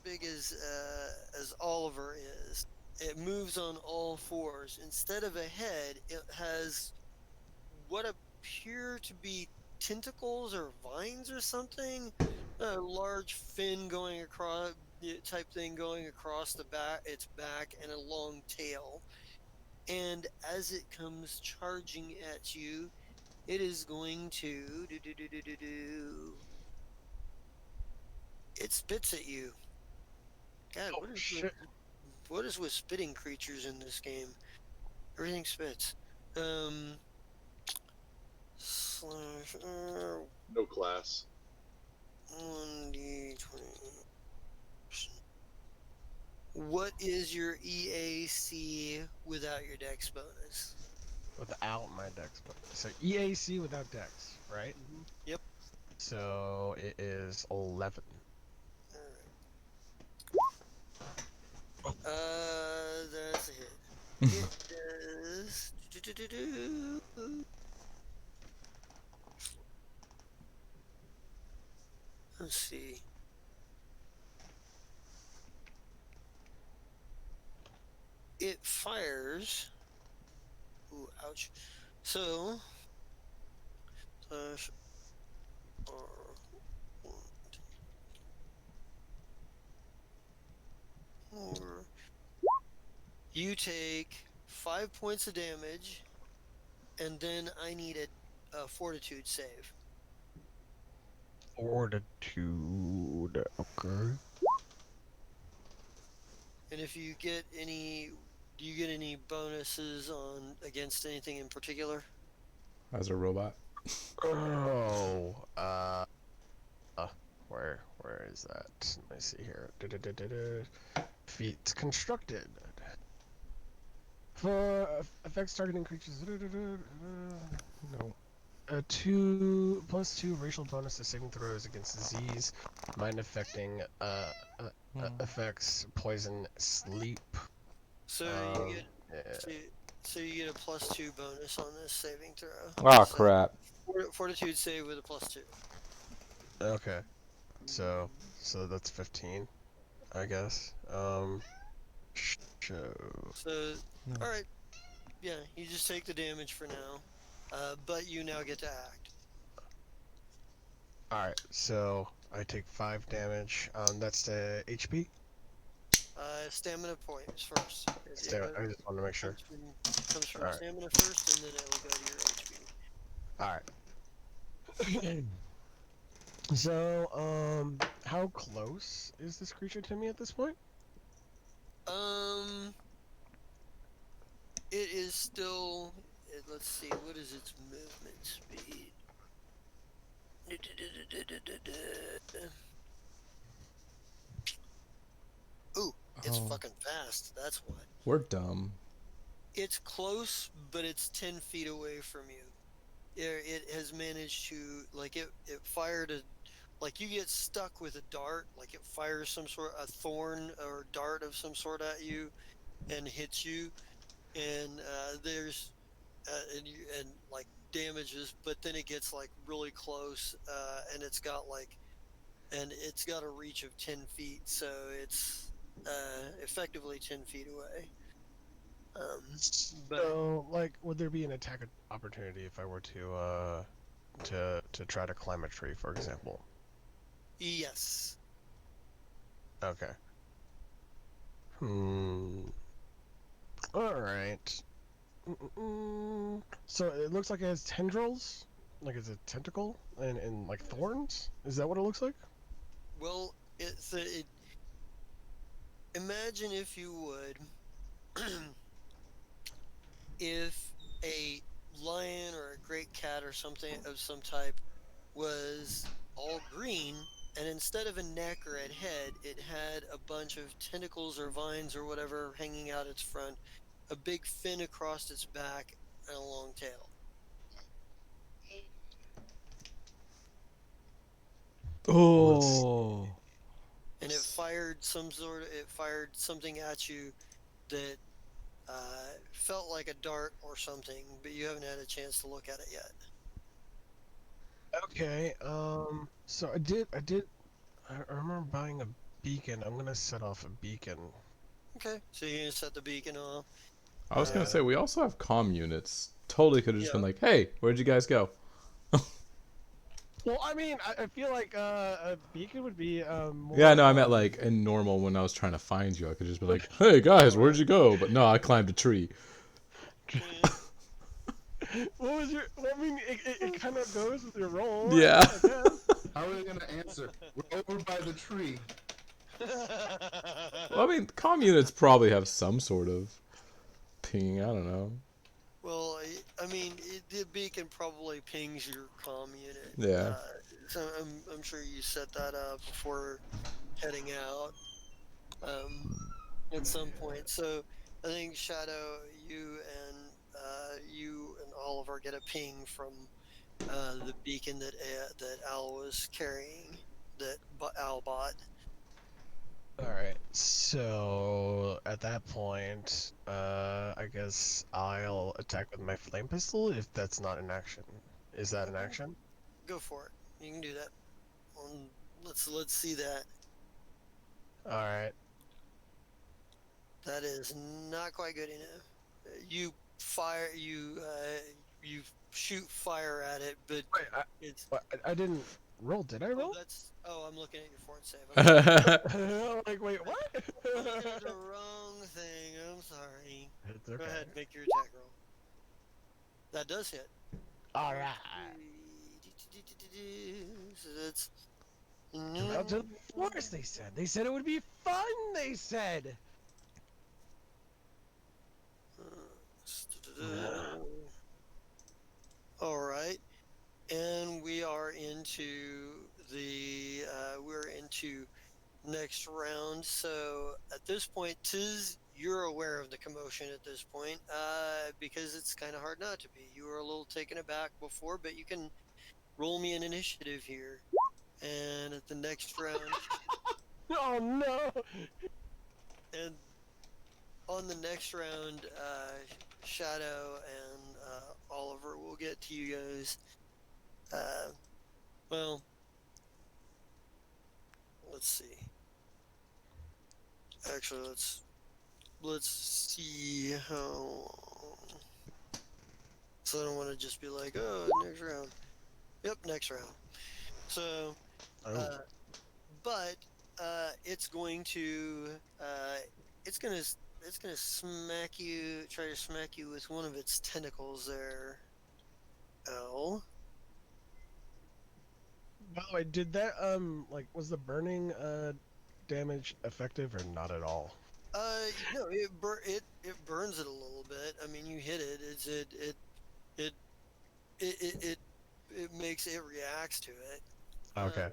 big as Oliver is, It moves on all fours. Instead of a head, it has what appear to be tentacles or vines or something. A large fin going across type thing going across the back its back and a long tail. And as it comes charging at you, it is going to it spits at you. God, Oh shit! what is with spitting creatures in this game? Everything spits. Um, slash No class. 1d20. What is your EAC without your dex bonus? Without my dex, but so EAC without dex, right? Yep. So it is 11. All right. That's a hit. It does. Let's see. It fires. Ooh, ouch. So, slash R1, or you take 5 points of damage, and then I need a fortitude save. Fortitude. Okay. And if you get any, do you get any bonuses on against anything in particular? As a robot. Oh. Uh, where is that? Let me see here. Feats constructed. For effects targeting creatures. No. 2+2 racial bonus to saving throws against disease, mind affecting effects, poison, sleep. So you Um, get yeah. so, so you get a +2 bonus on this saving throw. Oh So crap. fortitude save with a +2. Okay. So that's 15, I guess. Show. So No. all right, yeah, you just take the damage for now, but you now get to act. All right. So I take 5 damage. That's the HP. Stamina points first. I just want to make sure. Comes from All right. stamina first, and then it will go to your HP. All right. So, how close is this creature to me at this point? Um, it is still. Let's see. What is its movement speed? Ooh, it's Oh. fucking fast. That's what. We're dumb. It's close, but it's 10 feet away from you. It has managed to it fired a like you get stuck with a dart, like it fires some sort of a thorn or dart of some sort at you and hits you, and there's and like damages, but then it gets like really close, and it's got a reach of 10 feet, so it's effectively 10 feet away. But So, like, would there be an attack opportunity if I were to try to climb a tree, for example? yes, Okay. Hmm. All right. So it looks like it has tendrils, like it's a tentacle, and like thorns. Is that what it looks like? well, imagine if you would, if a lion or a great cat or something of some type was all green, and instead of a neck or a head, it had a bunch of tentacles or vines or whatever hanging out its front, a big fin across its back, and a long tail. Let's. Oh. And it fired something at you that felt like a dart or something, but you haven't had a chance to look at it yet. Okay. So I remember buying a beacon. I'm gonna set off a beacon. Okay, so you're gonna set the beacon off. I was gonna Yeah. say we also have comm units. Totally could have just Yeah. been like, "Hey, where'd you guys go?" Well, I mean, I feel like a beacon would be Yeah, more. no, I meant like in normal when I was trying to find you, I could just be like, "Hey guys, where'd you go?" But no, I climbed a tree. Yeah. What was your? Well, I mean, it kind of goes with your role, Yeah. I guess. How are they gonna answer? We're over by the tree. Well, I mean, comm units probably have some sort of ping. I don't know. Well, I mean, the beacon probably pings your comm unit. Yeah. So I'm sure you set that up before heading out at some point. So I think Shadow, you and Oliver get a ping from the beacon that Al was carrying, that Al bought. All right. So at that point, I guess I'll attack with my flame pistol if that's not an action. Is that an Okay, action? go for it. You can do that. Um, let's see that. All right. That is not quite good enough. You fire you shoot fire at it, but Wait, it's I didn't roll. Did I roll? I'm looking at your fort save. I'm sorry. Like, wait, what? I'm looking at the wrong thing. I'm sorry. It's Go okay. ahead, make your attack roll. That does hit. All Let's right. see. So that's Go out to the forest. They said. They said it would be fun. They said. all right. And we are into we're into next round. So at this point, you're aware of the commotion at this point, because it's kind of hard not to be. You were a little taken aback before, but you can roll me an initiative here. And at the next round, Oh no. and on the next round, Shadow and Oliver will get to you guys. Uh, well, let's see. Actually, let's see how long. So I don't want to just be like, oh, next round. Yep, next round. So, Oh. uh, but it's going to it's gonna try to smack you with one of its tentacles there. Ow. By the way, did that like was the burning damage effective or not at all? No, it burns it a little bit. I mean, you hit it. It it it it, it makes it reacts to it. Uh, Okay.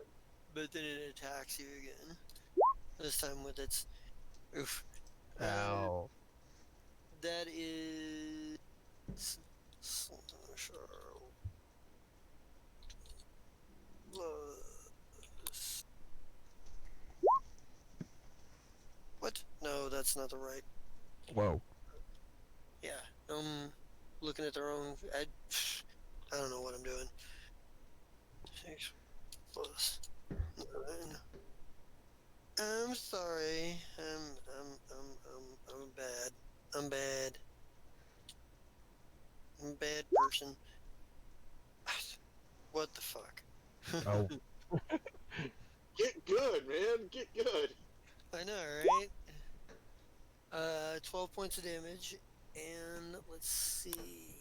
but then it attacks you again. This time with its oof. Uh, Ow. that is sure. What? No, that's not the right. Whoa. Yeah. Looking at the wrong. I don't know what I'm doing. 6 plus 9. I'm sorry. I'm bad. I'm bad. I'm a bad person. What the fuck? Oh. Get good, man. Get good. I know, right? 12 points of damage, and let's see.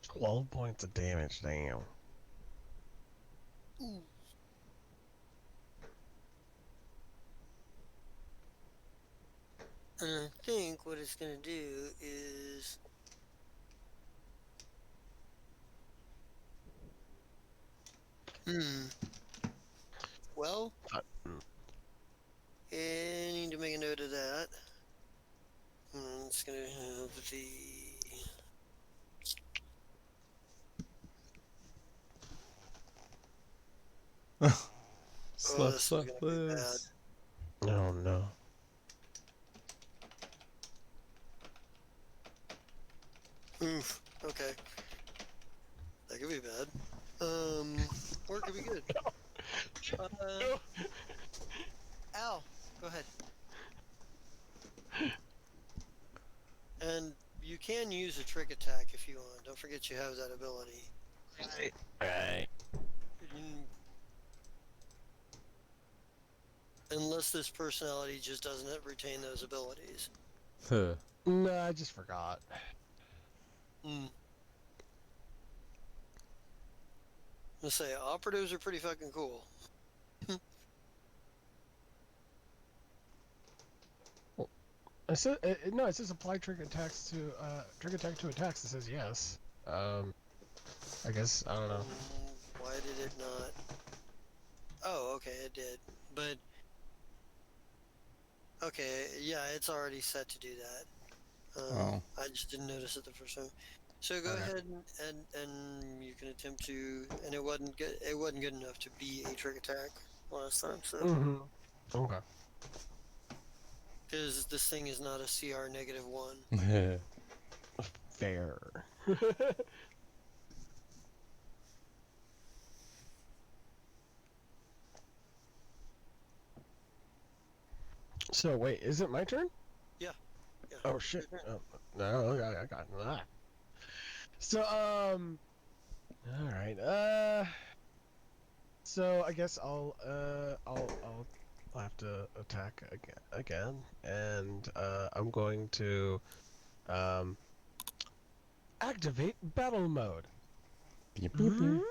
12 points of damage. Damn. Ooh. And I think what it's gonna do is well, Mm. I need to make a note of that. It's gonna have the Sluff, this is sluff, gonna be bad. this. Oh no. Oof. Okay. That could be bad. Or it could be good. Uh, No. Al, go ahead. use a trick attack if you want. Don't forget you have that ability. Right. Unless this personality just doesn't retain those abilities. Huh. No, I just forgot. Hmm. Let's say operatives are pretty fucking cool. It says, no, it says apply trick attacks to trick attack to attacks. It says yes. I guess I don't know. Why did it not? Oh, okay, it did. But okay, yeah, it's already set to do that. Oh. I just didn't notice it the first time. So go Okay. ahead and you can attempt to, and it wasn't good. It wasn't good enough to be a trick attack last time. So Mm-hmm. Okay. because this thing is not a CR -1. Fair. So wait, is it my turn? Yeah. Yeah. Oh shit. Oh, no, I got that. So all right. So I guess I'll have to attack again, and I'm going to activate battle mode. Beep, beep, beep.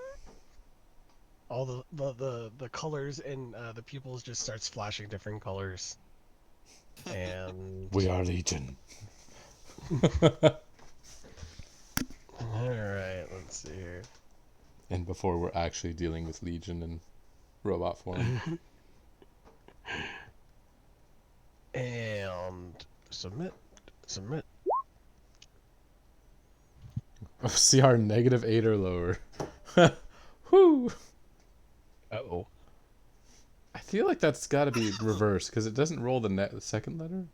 All the colors in the pupils just starts flashing different colors, and We are Legion. all right, let's see here. And before we're actually dealing with Legion in robot form. And submit. CR -8 or lower. Whoo! Oh. I feel like that's got to be reversed because it doesn't roll the second letter.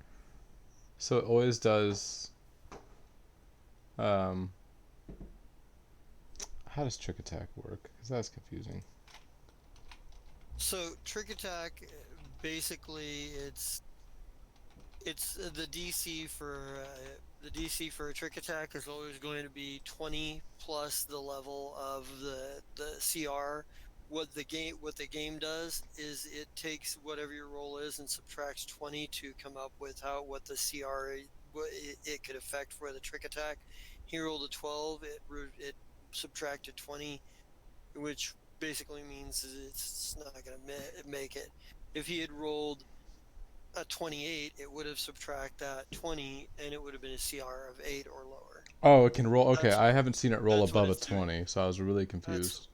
So it always does. How does trick attack work? Because that's confusing. So trick attack, basically, it's the DC for a trick attack is always going to be 20 plus the level of the CR. What the game does is it takes whatever your roll is and subtracts 20 to come up with what the CR it could affect for the trick attack. He rolled a 12. It subtracted 20, which basically means it's not going to make it. If he had rolled a 28, it would have subtract that 20, and it would have been a CR of 8 or lower. Oh, it can roll. Okay, That's I haven't seen it roll that's what above a it's doing. 20, so I was really confused.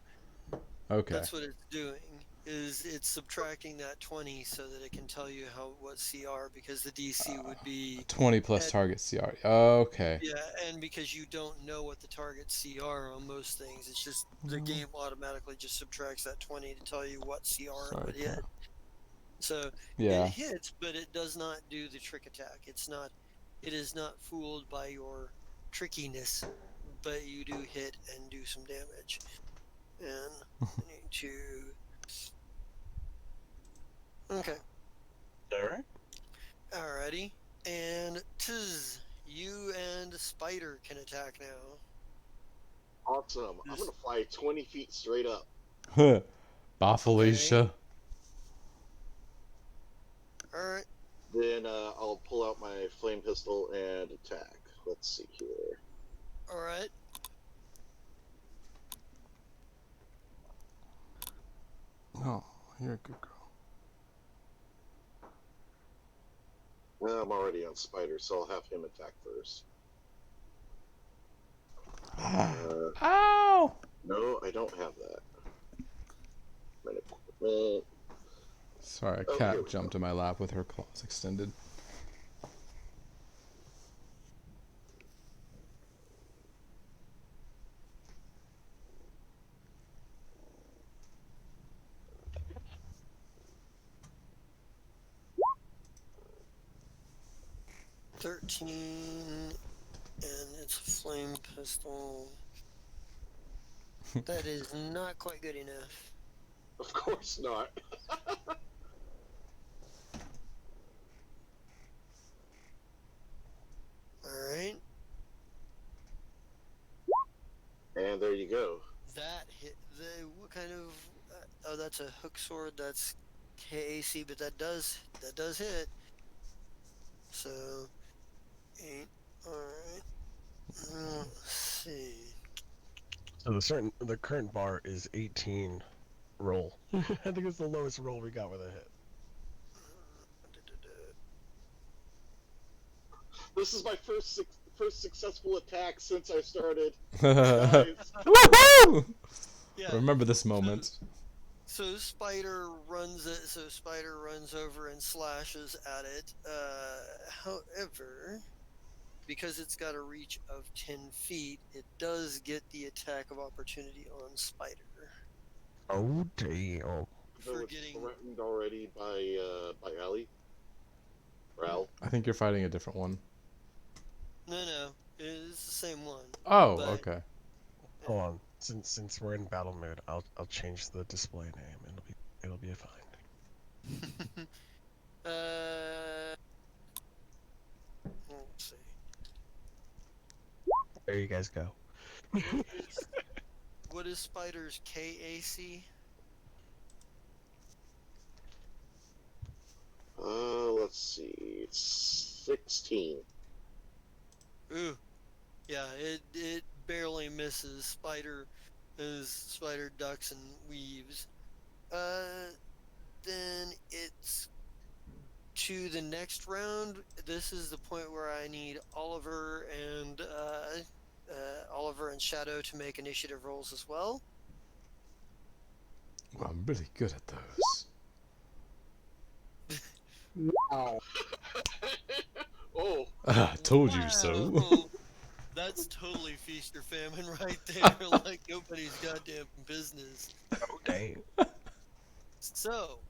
Okay. That's what it's doing. Is it's subtracting that 20 so that it can tell you what CR, because the DC would be 20 plus at, target CR. Okay. yeah, and because you don't know what the target CR on most things, it's just the game automatically just subtracts that 20 to tell you what CR it would Sorry, hit. So yeah. it hits, but it does not do the trick attack. It is not fooled by your trickiness, but you do hit and do some damage. And I need to. Okay. Alright. Alrighty. And Tiz, you and Spider can attack now. Awesome. I'm gonna fly 20 feet straight up. Bye, Felicia. Alright. Then I'll pull out my flame pistol and attack. Let's see here. Alright. Oh, you're a good girl. Well, I'm already on Spider, so I'll have him attack first. Ow! No, I don't have that. Sorry, a Oh, cat here we jumped in my lap with her claws extended. $13, and it's a flame pistol. That is not quite good enough. Of course not. Alright. And there you go. That hit. What kind of? Oh, that's a hook sword. That's KAC, but that does hit. So 8. All right. Let's see. So the current bar is 18 roll. I think it's the lowest roll we got with a hit. This is my first successful attack since I started. Woohoo! Guys, Yeah. Remember this moment. So Spider runs it. So Spider runs over and slashes at it. However, because it's got a reach of 10 feet, it does get the attack of opportunity on Spider. Oh damn! though For it's getting threatened already by Allie. Or Al. I think you're fighting a different one. no, it's the same one. Oh, But- okay. Hold on. Since we're in battle mode, I'll change the display name. It'll be fine. Let's see. There you guys go. What is Spider's KAC? Let's see. It's 16. Ooh, yeah, it barely misses. Spider ducks and weaves. Then it's to the next round. This is the point where I need Oliver and Shadow to make initiative rolls as well. Well, I'm really good at those. Wow. Oh, I told you so. Wow. That's totally feast or famine right there, like nobody's goddamn business. Oh damn! So,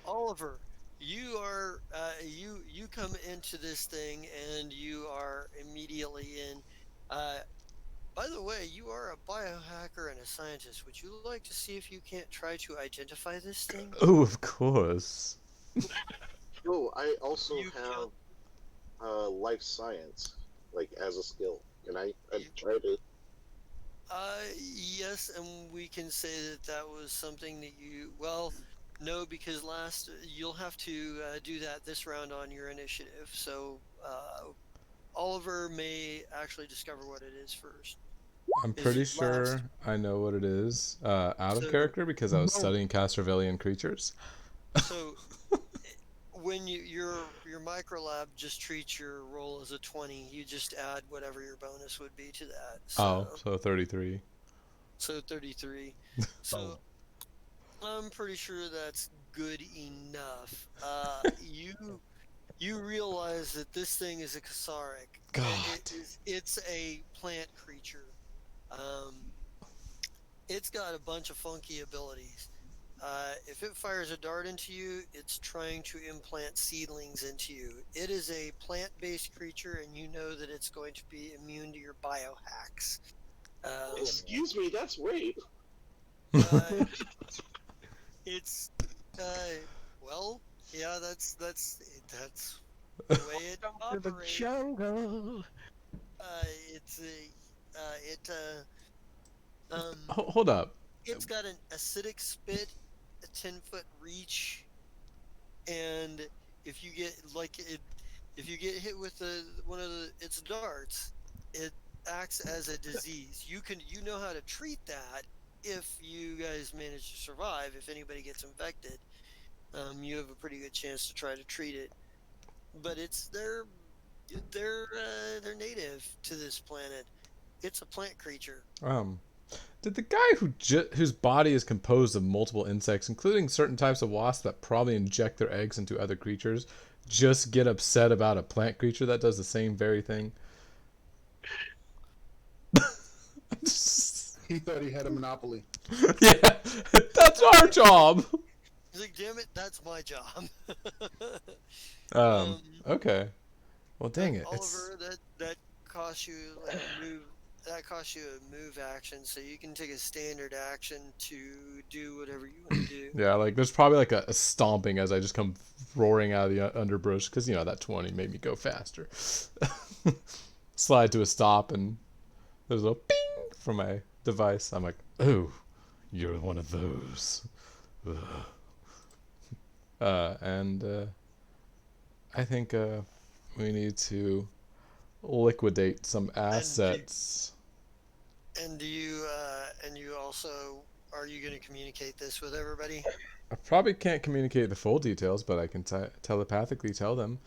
Oliver, you are you come into this thing and you are immediately in. By the way, you are a biohacker and a scientist. Would you like to see if you can't try to identify this thing? Oh, of course. oh, I also You have life science, like as a skill. Can I try to? Yes, and we can say that was something that you. Well, no, because you'll have to do that this round on your initiative. So Oliver may actually discover what it is first. I'm Is pretty it sure last? I know what it is out of So- character because I was No. studying Castrovillian creatures. So when your micro lab just treats your roll as a 20, you just add whatever your bonus would be to that. Oh, so 33. So 33. So I'm pretty sure that's good enough. You realize that this thing is a Kasaric. God. It's a plant creature. It's got a bunch of funky abilities. If it fires a dart into you, it's trying to implant seedlings into you. It is a plant-based creature, and you know that it's going to be immune to your biohacks. Excuse me, that's rape. It's well, yeah, that's the way it To the operates. jungle. It's Hold up. it's got an acidic spit, a 10-foot reach, and if you get if you get hit with one of its darts, it acts as a disease. You know how to treat that if you guys manage to survive. If anybody gets infected, you have a pretty good chance to try to treat it. But they're native to this planet. It's a plant creature. Did the guy whose body is composed of multiple insects, including certain types of wasps that probably inject their eggs into other creatures, just get upset about a plant creature that does the same very thing? He thought he had a monopoly. Yeah, that's our job. He's like, damn it, that's my job. Okay. Well, dang it. Oliver, that costs you like a move. That costs you a move action, so you can take a standard action to do whatever you want to do. Yeah, like there's probably like a stomping as I just come roaring out of the underbrush because that 20 made me go faster. Slide to a stop and there's a ping from my device. I'm like, oh, you're one of those. Ugh. And I think we need to liquidate some assets. And you also, are you going to communicate this with everybody? I probably can't communicate the full details, but I can telepathically tell them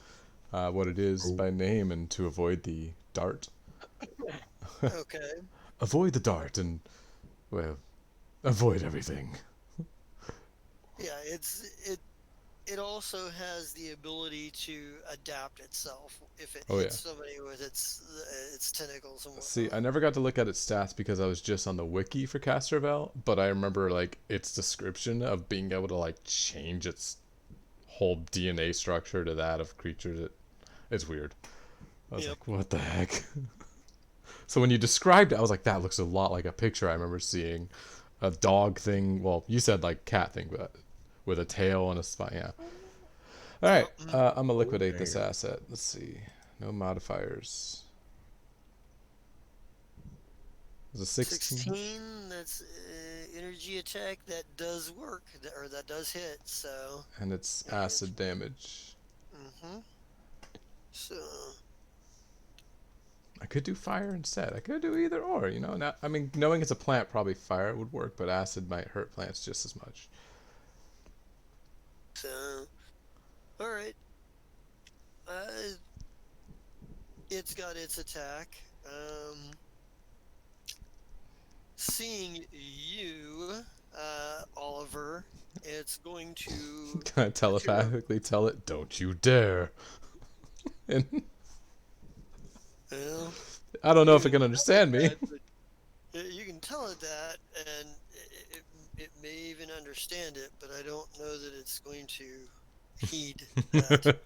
what it is by name and to avoid the dart. Okay. Avoid the dart and, well, avoid everything. Yeah, it also has the ability to adapt itself if it Oh, yeah. hits somebody with its tentacles and See, I whatnot. never got to look at its stats because I was just on the wiki for Castrovel, but I remember like its description of being able to like change its whole DNA structure to that of creatures. It's weird. I was Yep. like, what the heck? So when you described it, I was like, that looks a lot like a picture I remember seeing. A dog thing. Well, you said like cat thing, but with a tail and a spine. Yeah. All right. Yep. I'm gonna liquidate this Damn. asset. Let's see. No modifiers. Is it 16? 16, that's energy attack that does work, or that does hit, so. And it's acid damage. Mm-hmm. So, I could do fire instead. I could do either or, you know. Now, I mean, knowing it's a plant, probably fire would work, but acid might hurt plants just as much. all right. It's got its attack. Seeing you, Oliver, it's going to. Can I telepathically tell it, don't you dare? And Well, I don't know if it can understand me. you can tell it that, and it may even understand it, but I don't know that it's going to heed that.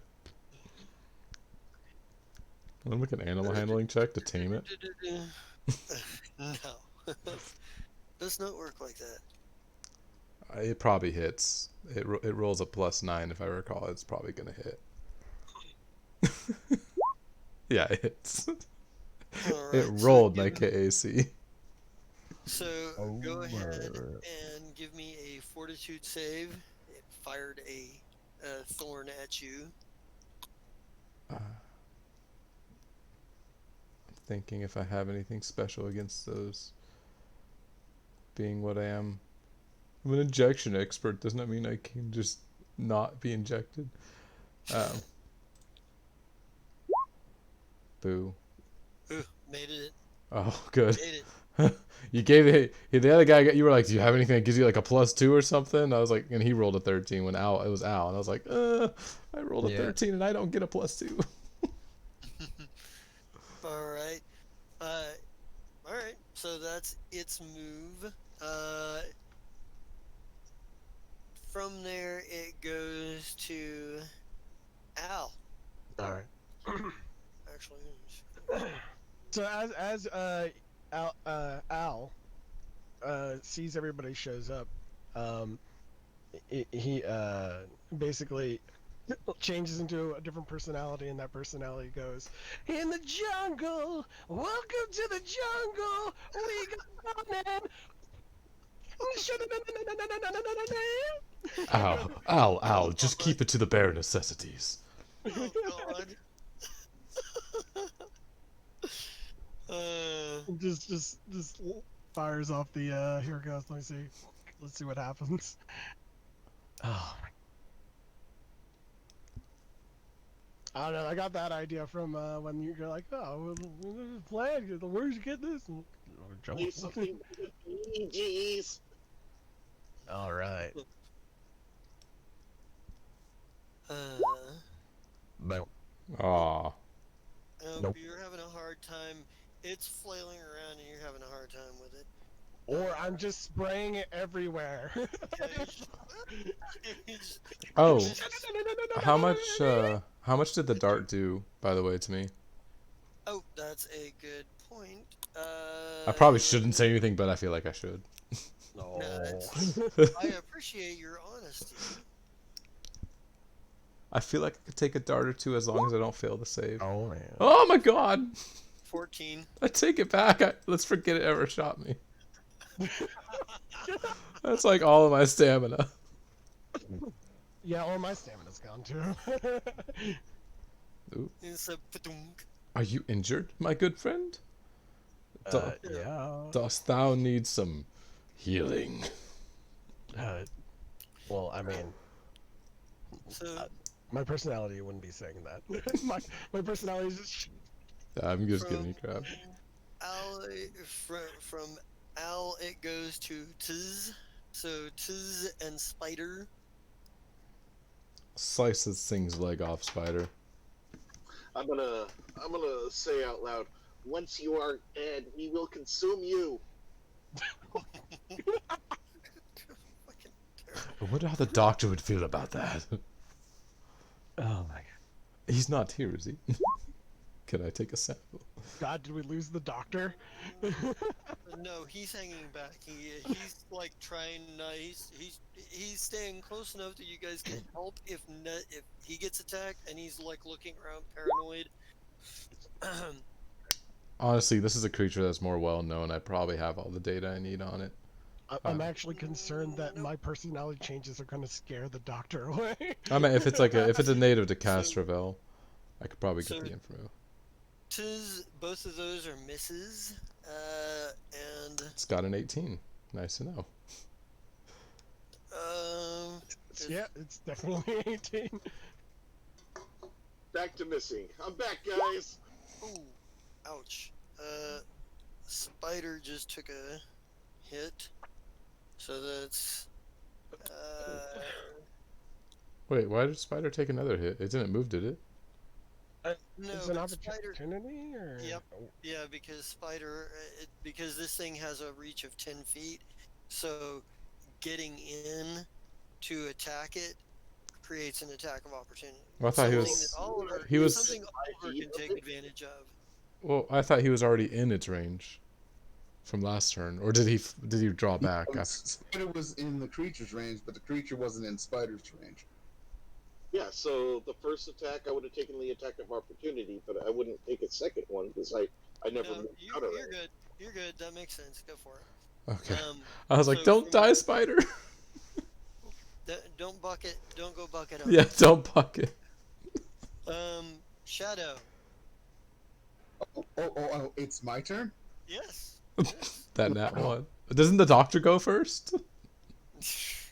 I'll make an animal handling check to tame it. No. Does not work like that. It probably hits. It rolls a +9 if I recall. It's probably gonna hit. Yeah, it hits. All It right, rolled my KAC. So go ahead and give me a fortitude save. It fired a thorn at you. I'm thinking if I have anything special against those. Being what I am. I'm an injection expert. Doesn't that mean I can just not be injected? Boo. Ooh, made it. Oh, good. Made it. You gave it. The other guy. You were like, "Do you have anything that gives you like a +2 or something?" I was like, and he rolled a 13 when Al. It was Al, and I was like, I rolled a 13 and I don't get a +2. All right. All right. So that's its move. From there, it goes to Al. All right. Actually, So as Al sees everybody shows up, he basically changes into a different personality, and that personality goes, "In the jungle, welcome to the jungle. We got Al, just keep it to the bare necessities. oh God. just fires off the here it goes. Let's see what happens. Oh, I don't know. I got that idea from when you're like, oh, plan. Where'd you get this? Do something with the Jeez. All right. But Aw. Nope. You're having a hard time. It's flailing around, and you're having a hard time with it. or I'm just spraying it everywhere. Oh, how much did the dart do, by the way, to me? Oh, that's a good point. I probably shouldn't say anything, but I feel like I should. No. I appreciate your honesty. I feel like I could take a dart or two as long as I don't fail the save. Oh man. Oh my god! 14. I take it back. Let's forget it ever shot me. That's like all of my stamina. Yeah, all my stamina's gone too. Ooh. It's a pa-dunk. Are you injured, my good friend? Do- Yeah. dost thou need some healing? Uh, well, I mean, So my personality wouldn't be saying that. My personality is just. I'm just from giving you crap. Al, from Al, it goes to Tiz. So Tiz and Spider. Slice this thing's leg off, Spider. I'm gonna say out loud. Once you are dead, we will consume you. Fucking terrible. I wonder how the doctor would feel about that. Oh my He's not here, is he? Can I take a sample? God, did we lose the doctor? No, he's hanging back. He's like trying. He's staying close enough that you guys can help if he gets attacked, and he's like looking around paranoid. Honestly, this is a creature that's more well known. I probably have all the data I need on it. I'm actually concerned that my personality changes are going to scare the doctor away. I mean, if it's a native to So- Castrovel, I could probably get so- the info. Both of those are misses, and It's got an 18. Nice to know. Yeah, it's definitely 18. Back to missing. I'm back, guys. ooh, ouch. Spider just took a hit, so that's Wait, why did Spider take another hit? It didn't move, did it? no. It's an But Spider, opportunity, or Yep. yeah, because Spider, because this thing has a reach of 10 feet, so getting in to attack it creates an attack of opportunity. Well, I thought he Something was. that Oliver, he was- something Oliver can take advantage of. Well, I thought he was already in its range from last turn, or did he draw back? Spider was in the creature's range, but the creature wasn't in Spider's range. Yeah, so the first attack I would have taken the attack of opportunity, but I wouldn't take a second one because I never No, moved out of you're it. good. You're good. That makes sense. Go for it. Okay. Um, I was like, so don't from- die, Spider. don't bucket. Don't go bucket up. Yeah, don't bucket. Shadow. Oh, it's my turn? Yes. That nat one. Doesn't the doctor go first?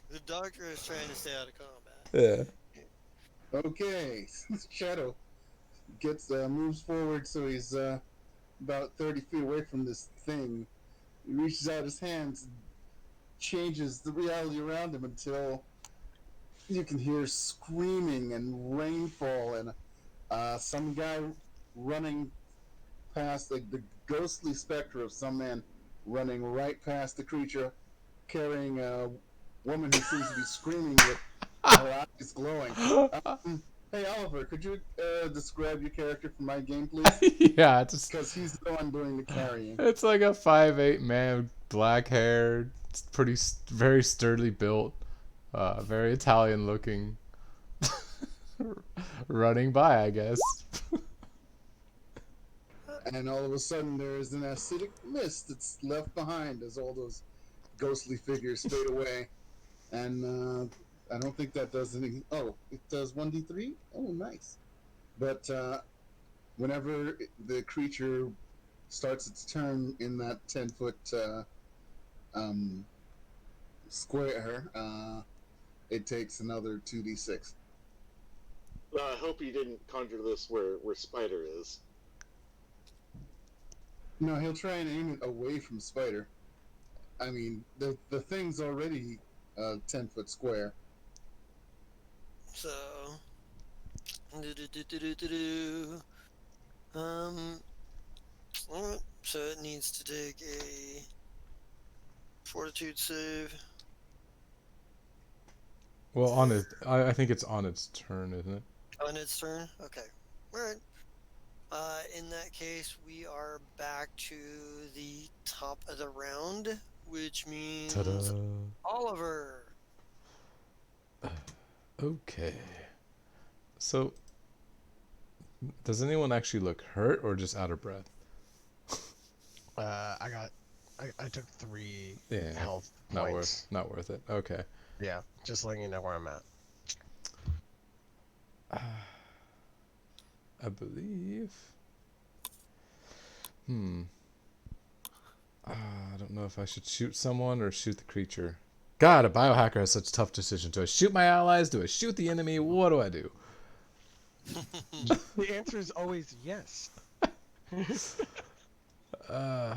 The doctor is trying to stay out of combat. Yeah. Okay. Shadow moves forward, so he's about 30 feet away from this thing. He reaches out his hands, changes the reality around him until you can hear screaming and rainfall and some guy running past, like the ghostly specter of some man running right past the creature, carrying a woman who seems to be screaming with her eyes glowing. Hey Oliver, could you describe your character for my game, please? Yeah, it's Because he's the one doing the carrying. it's like a 5'8" man, black hair, pretty very sturdily built, very Italian looking, running by, I guess. And all of a sudden, there is an acidic mist that's left behind as all those ghostly figures fade away. And I don't think that does any. Oh, it does 1d3? Oh, nice. But whenever the creature starts its turn in that 10-foot square, it takes another 2d6. I hope you didn't conjure this where Spider is. No, he'll try and aim it away from Spider. I mean, the thing's already a 10-foot square. So, do-do-do-do-do-do-do. Alright, so it needs to take a fortitude save. Well, on it, I think it's on its turn, isn't it? On its turn? Okay. Alright. In that case, we are back to the top of the round, which means Ta-da. Oliver. Okay. So, does anyone actually look hurt or just out of breath? I took 3 Yeah, health points. not worth it. Okay. Yeah, just letting you know where I'm at. I believe. Hmm. I don't know if I should shoot someone or shoot the creature. God, a biohacker has such a tough decision. Do I shoot my allies? Do I shoot the enemy? What do I do? The answer is always yes. Uh,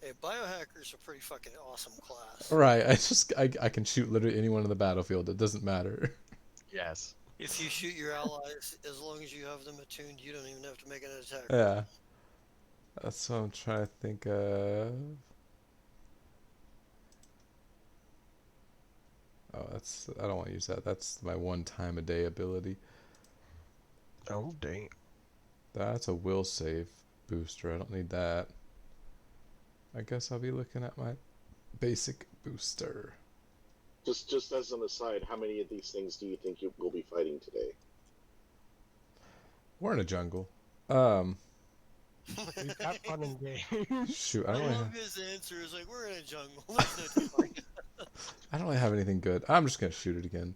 Hey, biohackers are pretty fucking awesome class. right. I can shoot literally anyone in the battlefield. It doesn't matter. Yes. If you shoot your allies, as long as you have them attuned, you don't even have to make an attack Yeah. roll. That's what I'm trying to think of. Oh, that's I don't want to use that. That's my one time a day ability. Oh dang. That's a will save booster. I don't need that. I guess I'll be looking at my basic booster. Just as an aside, how many of these things do you think you will be fighting today? We're in a jungle. Um, We've got fun and games. shoot, I love his answer. Is like, we're in a jungle. There's no telling. I don't really have anything good. I'm just gonna shoot it again.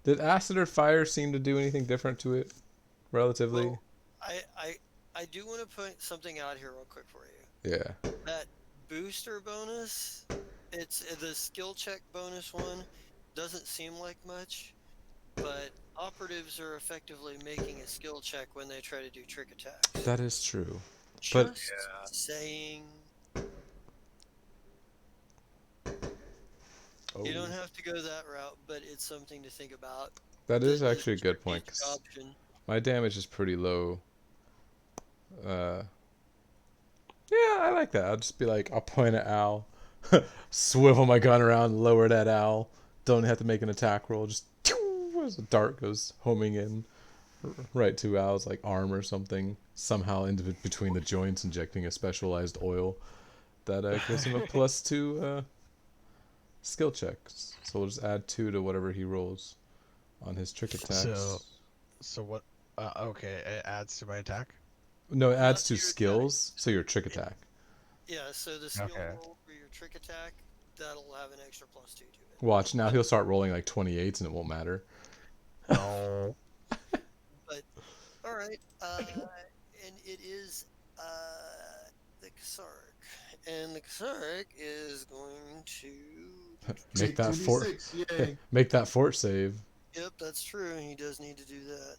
Did acid or fire seem to do anything different to it, relatively? Well, I do want to put something out here real quick for you. Yeah. That booster bonus, it's the skill check bonus one, doesn't seem like much, but operatives are effectively making a skill check when they try to do trick attacks. That is true. Just But saying. oh, You don't have to go that route, but it's something to think about. that is That actually a good point. strategic 'Cause option. my damage is pretty low. Yeah, I like that. I'll just be like, I'll point at Al, swivel my gun around, lower it at Al. Don't have to make an attack roll. Just as a dart goes homing in right to Al's like arm or something. Somehow in between the joints, injecting a specialized oil that gives him a +2 skill checks. So we'll just add 2 to whatever he rolls on his trick attacks. So what? Okay, it adds to my attack. No, it adds Not 2 your attack. skills, so your trick attack. Yeah, so the skill Okay. roll for your trick attack, that'll have an extra +2 to it. Watch, now he'll start rolling like 28s and it won't matter. No. But all right, and it is the Kasark, and the Kasark is going to. Make Take that fort 2d6, yay. make that fort save. Yep, that's true. He does need to do that.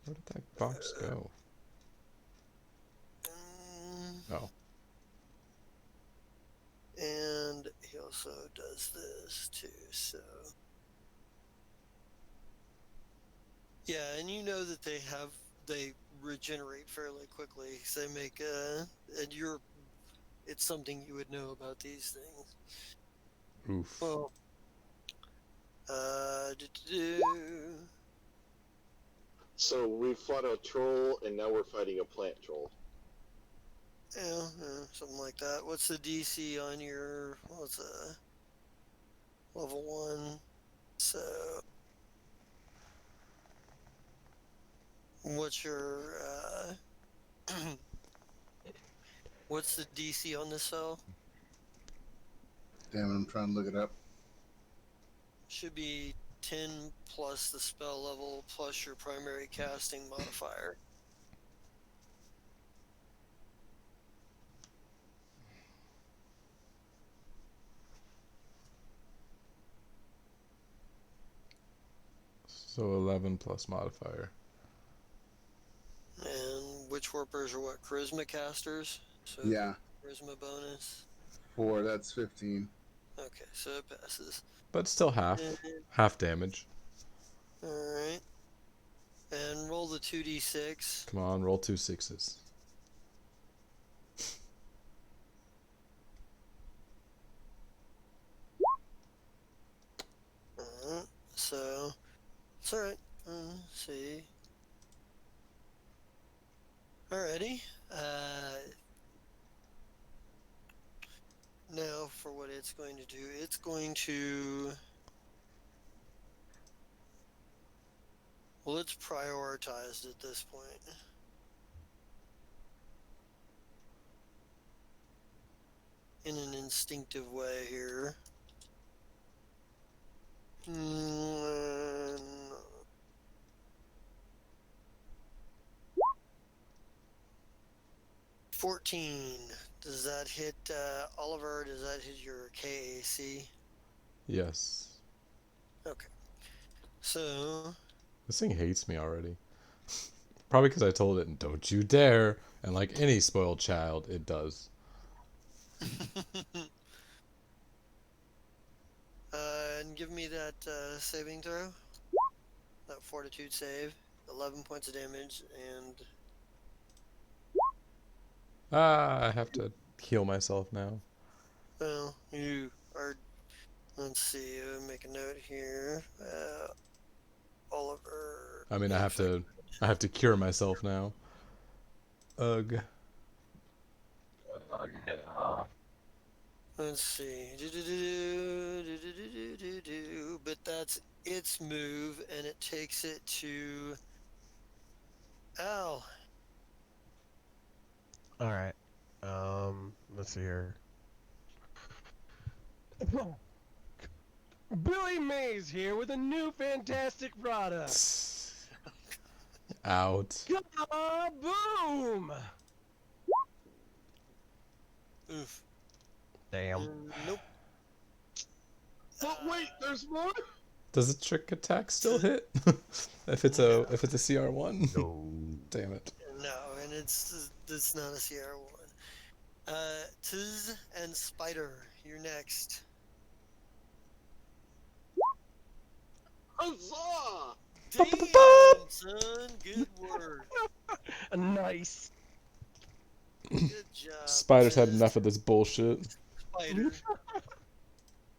Where did that box go? Oh. And he also does this too, so. Yeah, and you know that they regenerate fairly quickly. So they make and it's something you would know about these things. Oof. Well, do-do-do. So we fought a troll, and now we're fighting a plant troll. Yeah, something like that. What's the DC on your? What's level 1? So, what's your what's the DC on this cell? Damn it, I'm trying to look it up. Should be 10 plus the spell level plus your primary casting modifier. So 11 plus modifier. And witch warpers are what? Charisma casters? So Yeah, charisma bonus. 4, that's 15. Okay, so it passes. But still half damage. Alright. And roll the 2d6. Come on, roll 2 6s. So, it's alright. Let's see. Alrighty. Now for what it's going to do. It's going to... Well, it's prioritized at this point. in an instinctive way here. Mm, 14. Does that hit Oliver? Does that hit your KAC? Yes. Okay. So, This thing hates me already. Probably because I told it, don't you dare. And like any spoiled child, it does. and give me that saving throw. That fortitude save. 11 points of damage, and Ah, I have to heal myself now. well, you are. Let's see. Make a note here. Oliver I mean, infect. I have to cure myself now. Ugh. Let's see. But that's its move, and it takes it to Al. All right. Let's see here. Billy Mays here with a new fantastic product. Out. Boom! Oof. Damn. Nope. But wait, there's more. Does the trick attack still hit? if it's No. a CR1? No. Damn it. No, and it's not a CR1. Tiz and Spider, you're next. Huzzah! Damn, son, good work. Nice. Good job. Spider's had Tiz. enough of this bullshit. Spider.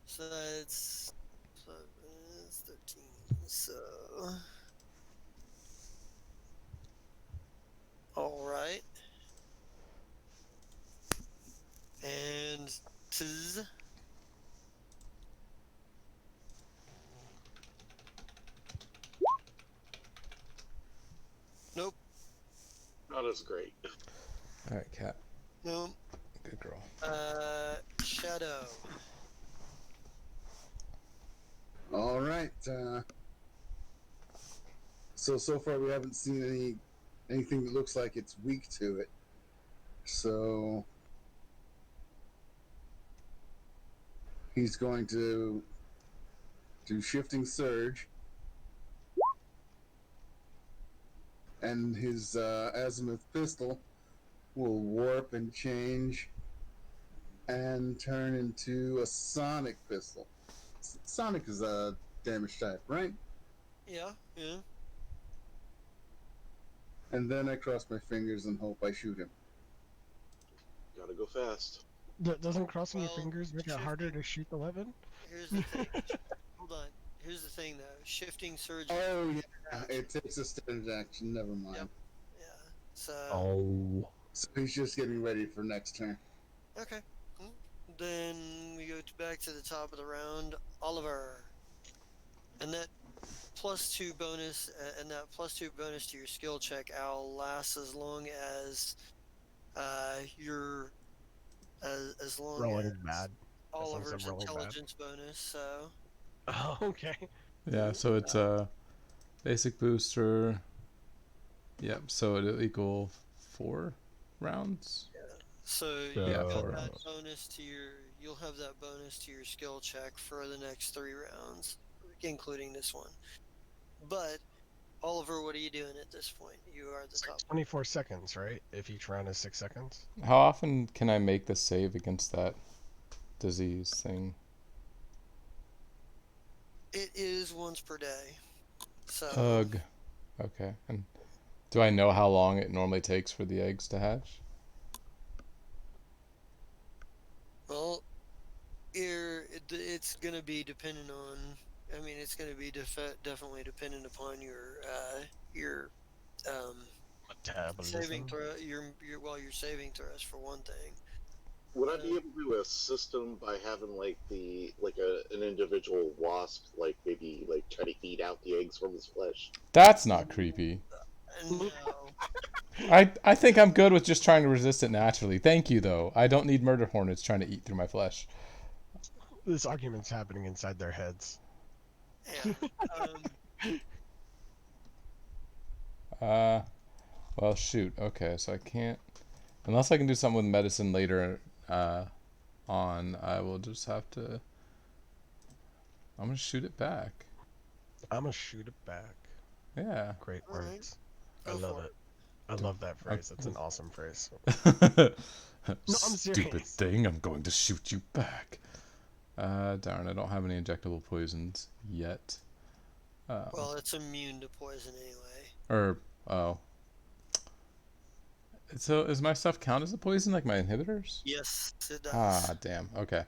So it's 13. So all right. And Tiz. Nope. Not as great. Alright, cat. Nope. Good girl. Shadow. All right. So far we haven't seen anything that looks like it's weak to it. So he's going to do shifting surge, and his azimuth pistol will warp and change and turn into a sonic pistol. Sonic is a damage type, right? Yeah. And then I cross my fingers and hope I shoot him. Gotta go fast. Doesn't crossing your Well, fingers make it harder to shoot the weapon? Here's the thing. Hold on. Here's the thing, though. Shifting surge. Oh yeah, it takes a standard action. Never mind. Yep. Yeah. So. Oh. So he's just getting ready for next turn. Okay. Then we go back to the top of the round. Oliver. And that +2 bonus, to your skill check, Al, lasts as long as you're as long Rolling as bad. Oliver's rolling bad. intelligence bonus. So Oh, okay. Yeah, so it's basic booster. Yep, so it'll equal 4 rounds. so Yeah, you've got 4 that rounds. bonus to your. You'll have that bonus to your skill check for the next 3 rounds, including this one. But Oliver, what are you doing at this point? You are at the top. 24 seconds, right? If each round is 6 seconds. How often can I make the save against that disease thing? It is once per day. So Ugh. Okay. And do I know how long it normally takes for the eggs to hatch? well, it's gonna be dependent on. I mean, it's gonna be definitely dependent upon your saving Metabolism. throw. Your saving throws for one thing. Would I be able to do a system by having an individual wasp, like maybe like try to eat out the eggs from his flesh? That's not creepy. No. I think I'm good with just trying to resist it naturally. Thank you, though. I don't need murder hornets trying to eat through my flesh. This argument's happening inside their heads. Yeah. Um, Uh, well, shoot. Okay, so I can't. Unless I can do something with medicine later on, I will just have to. I'm gonna shoot it back. I'm gonna shoot it back. Yeah. Great all right, words. I go love for it. it. I love that phrase. That's an awesome phrase. No, I'm Stupid serious. thing, I'm going to shoot you back. Darn, I don't have any injectable poisons yet. Well, it's immune to poison anyway. Oh. So, is my stuff count as a poison, like my inhibitors? Yes, it Ah, does. damn. Okay.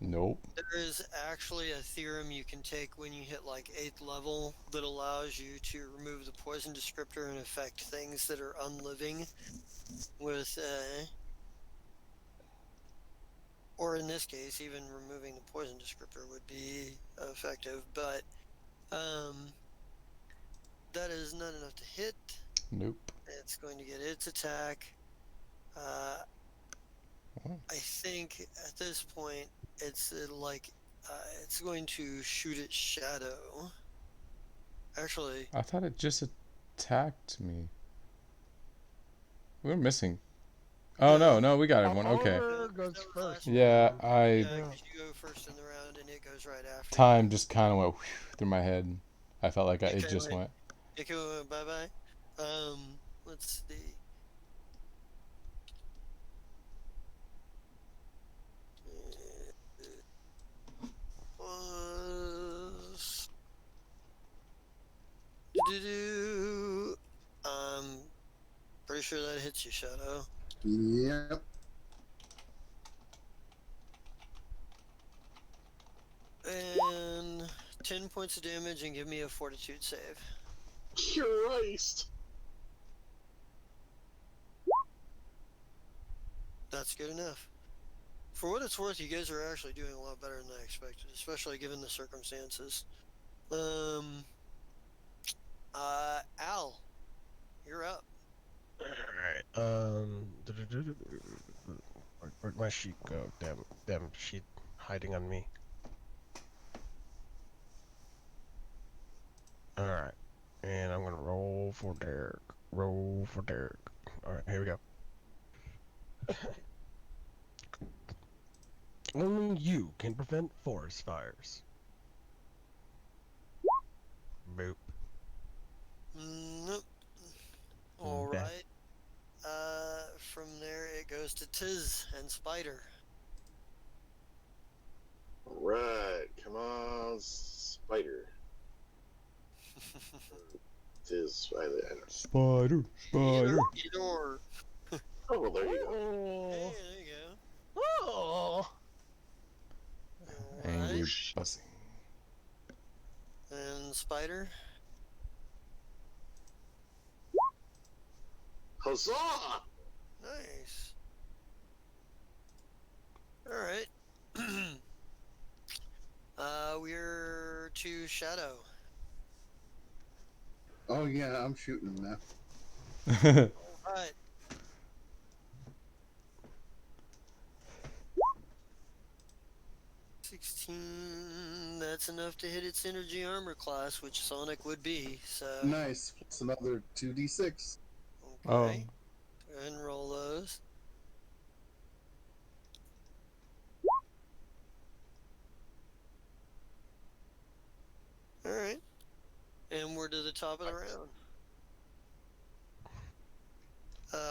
Nope. There is actually a theorem you can take when you hit like 8th level that allows you to remove the poison descriptor and affect things that are unliving with, or in this case, even removing the poison descriptor would be effective, but that is not enough to hit. Nope. It's going to get its attack. Uh, Oh. I think at this point it's it's going to shoot its shadow. Actually, I thought it just attacked me. We're missing. Oh, no, we got everyone. Okay. Oliver that goes was first. last Yeah, round. I. Yeah, Yeah. because you go first in the round and it goes right after Time just kind of went through my head. I felt like you. it just went. It went bye bye. Let's see. Was do pretty sure that hits you, Shadow. Yep. And 10 points of damage and give me a fortitude save. Christ. That's good enough. For what it's worth, you guys are actually doing a lot better than I expected, especially given the circumstances. Al, you're up. Alright. Where'd my sheet go? Damn sheet hiding on me. Alright. And I'm gonna roll for Derek. Roll for Derek. Alright, here we go. Only you can prevent forest fires. Boop. Nope. All Bah. right. From there it goes to Tiz and Spider. Alright, come on, Spider. It is. I know. Spider. Either. Oh, well, there you go. Hey, Oh. there you go. Oh. Angry Alright. buzzing. And Spider. Huzzah! Nice. Alright. We're to Shadow. Oh yeah, I'm shooting him now. Alright. That's enough to hit its energy armor class, which Sonic would be, so. Nice. Plus another 2d6. Oh. Okay. Go ahead and roll those. Alright. And we're to the top of the round.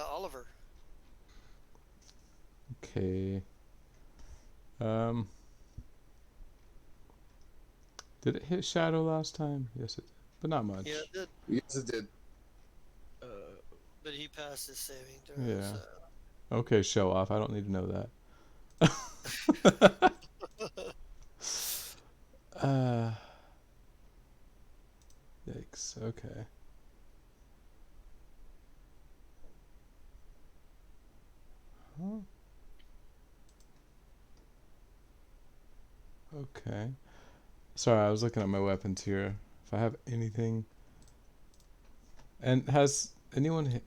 Oliver. Okay. Did it hit Shadow last time? Yes, it did. But not much. Yeah, it did. Yes, it did. But he passed his saving throw. Yeah. So. Okay, show off. I don't need to know that. Yikes. Okay. Huh? Okay. Sorry, I was looking at my weapons here. If I have anything And has anyone hit,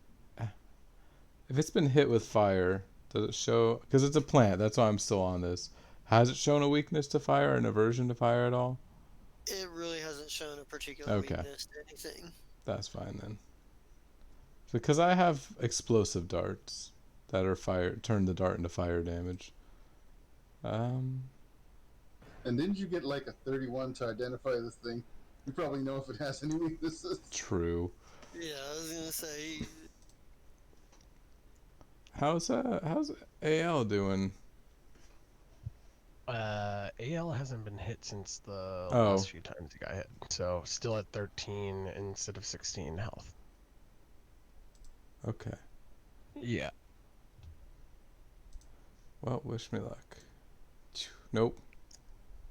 if it's been hit with fire, does it show? Because it's a plant. That's why I'm still on this. Has it shown a weakness to fire, an aversion to fire at all? It really hasn't shown a particular Okay, weakness to anything. that's fine then. Because I have explosive darts that are fire, turn the dart into fire damage. Um, And didn't you get like a 31 to identify this thing? You probably know if it has any weaknesses. true. Yeah, I was gonna say. How's AL doing? AL hasn't been hit since the Oh. last few times he got hit, so still at 13 instead of 16 health. Okay. Yeah. Well, wish me luck. Nope.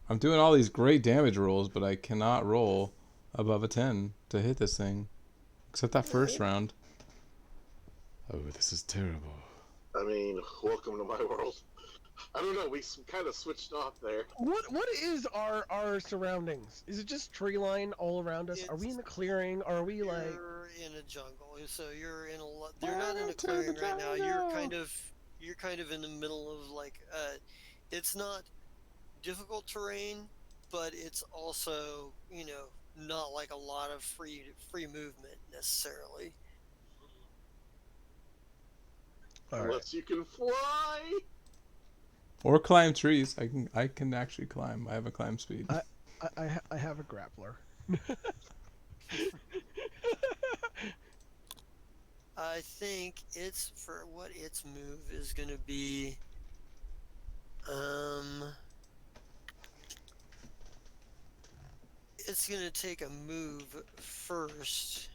I'm doing all these great damage rolls, but I cannot roll above a 10 to hit this thing. Except that first round. Oh, this is terrible. I mean, welcome to my world. I don't know. We kind of switched off there. What is our surroundings? Is it just tree line all around us? Are we in the clearing? Are we like? You're in a jungle, so you're in a. You're not in a clearing right now. You're kind of in the middle of like. It's not difficult terrain, but it's also not like a lot of free movement necessarily. Unless you can fly. Or climb trees. I can actually climb. I have a climb speed. I have a grappler. I think it's for what its move is going to be. It's going to take a move first,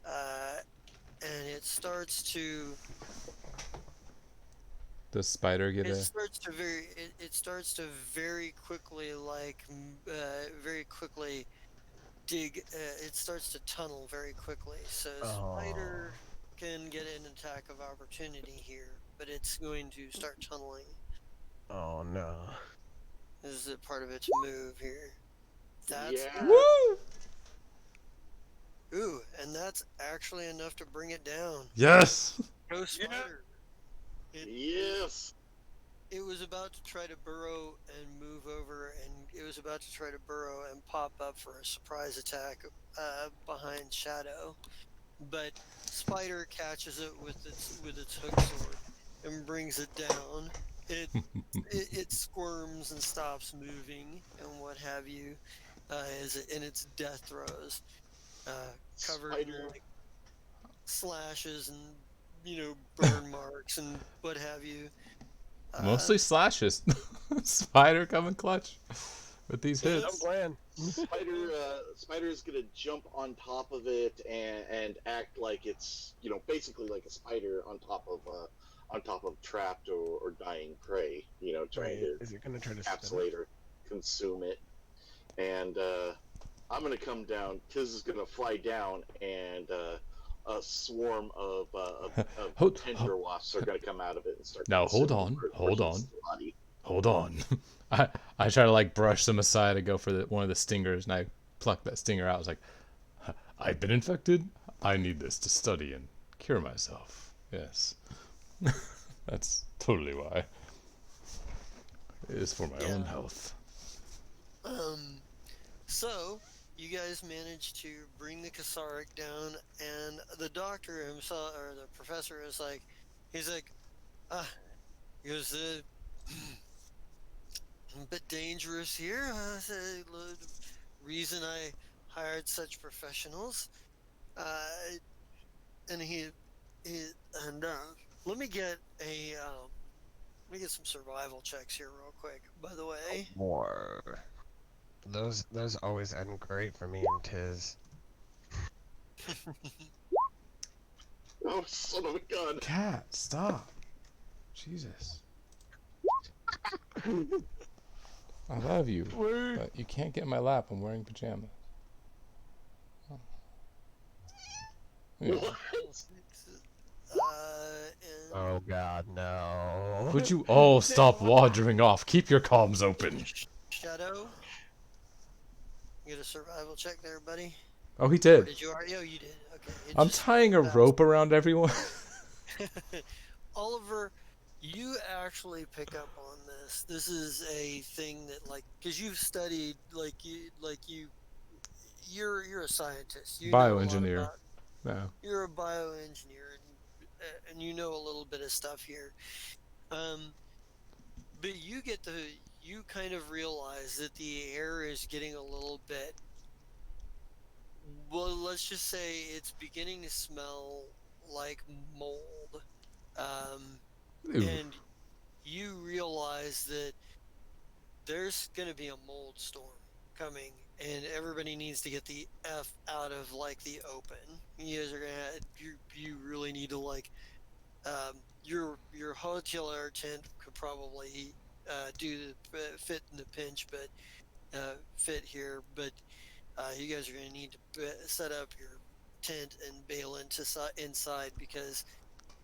and it starts to. Does Spider get It a? starts to very quickly very quickly dig. It starts to tunnel very quickly, so Spider can get an attack of opportunity here, but it's going to start tunneling. Oh no! This is a part of its move here. That's Woo! Ooh, and that's actually enough to bring it down. Yes. Go Spider. Yes. It was about to try to burrow and move over, and it was about to try to burrow and pop up for a surprise attack behind Shadow, but Spider catches it with its hook sword and brings it down. It squirms and stops moving and what have you, in its death throes, covered in like slashes and burn marks and what have you. Mostly slashes. Spider coming clutch with these hits. I'm glad. Spider's gonna jump on top of it and act like it's basically like a spider on top of trapped or dying prey. Trying to Is it gonna try to encapsulate or consume it. And I'm gonna come down. Tiz is gonna fly down, and a swarm of tender wasps are gonna come out of it and start. Now hold on. I try to like brush them aside and go for one of the stingers, and I pluck that stinger out. I was like, I've been infected. I need this to study and cure myself. Yes. That's totally why. It is for my own health. So you guys managed to bring the Kasaric down, and the doctor himself, or the professor, is like, he's like, he goes, a bit dangerous here. The reason I hired such professionals, and let me get some survival checks here real quick. By the way, More. Those always end great for me and Tiz. Oh, son of a gun! Cat, stop! Jesus. I love you, but you can't get in my lap. I'm wearing pajamas. Yeah. Oh God, no! Would you all stop wandering off? Keep your comms open. Shadow, you get a survival check there, buddy. Oh, he Or did. did you already? Oh, you did. Okay, it I'm just tying a passed. rope around everyone. Oliver, you actually pick up on this. This is a thing that, like, because you've studied, you're a scientist. You know a lot Bioengineer. about. Yeah. You're a bioengineer, and you know a little bit of stuff here. Um, but you kind of realize that the air is getting a little bit. Well, let's just say it's beginning to smell like mold. Um, Ooh. and you realize that there's going to be a mold storm coming, and everybody needs to get the F out of like the open. You guys are gonna you really need to like your hotel air tent could probably fit in the pinch, but fit here, but you guys are gonna need to set up your tent and bail inside because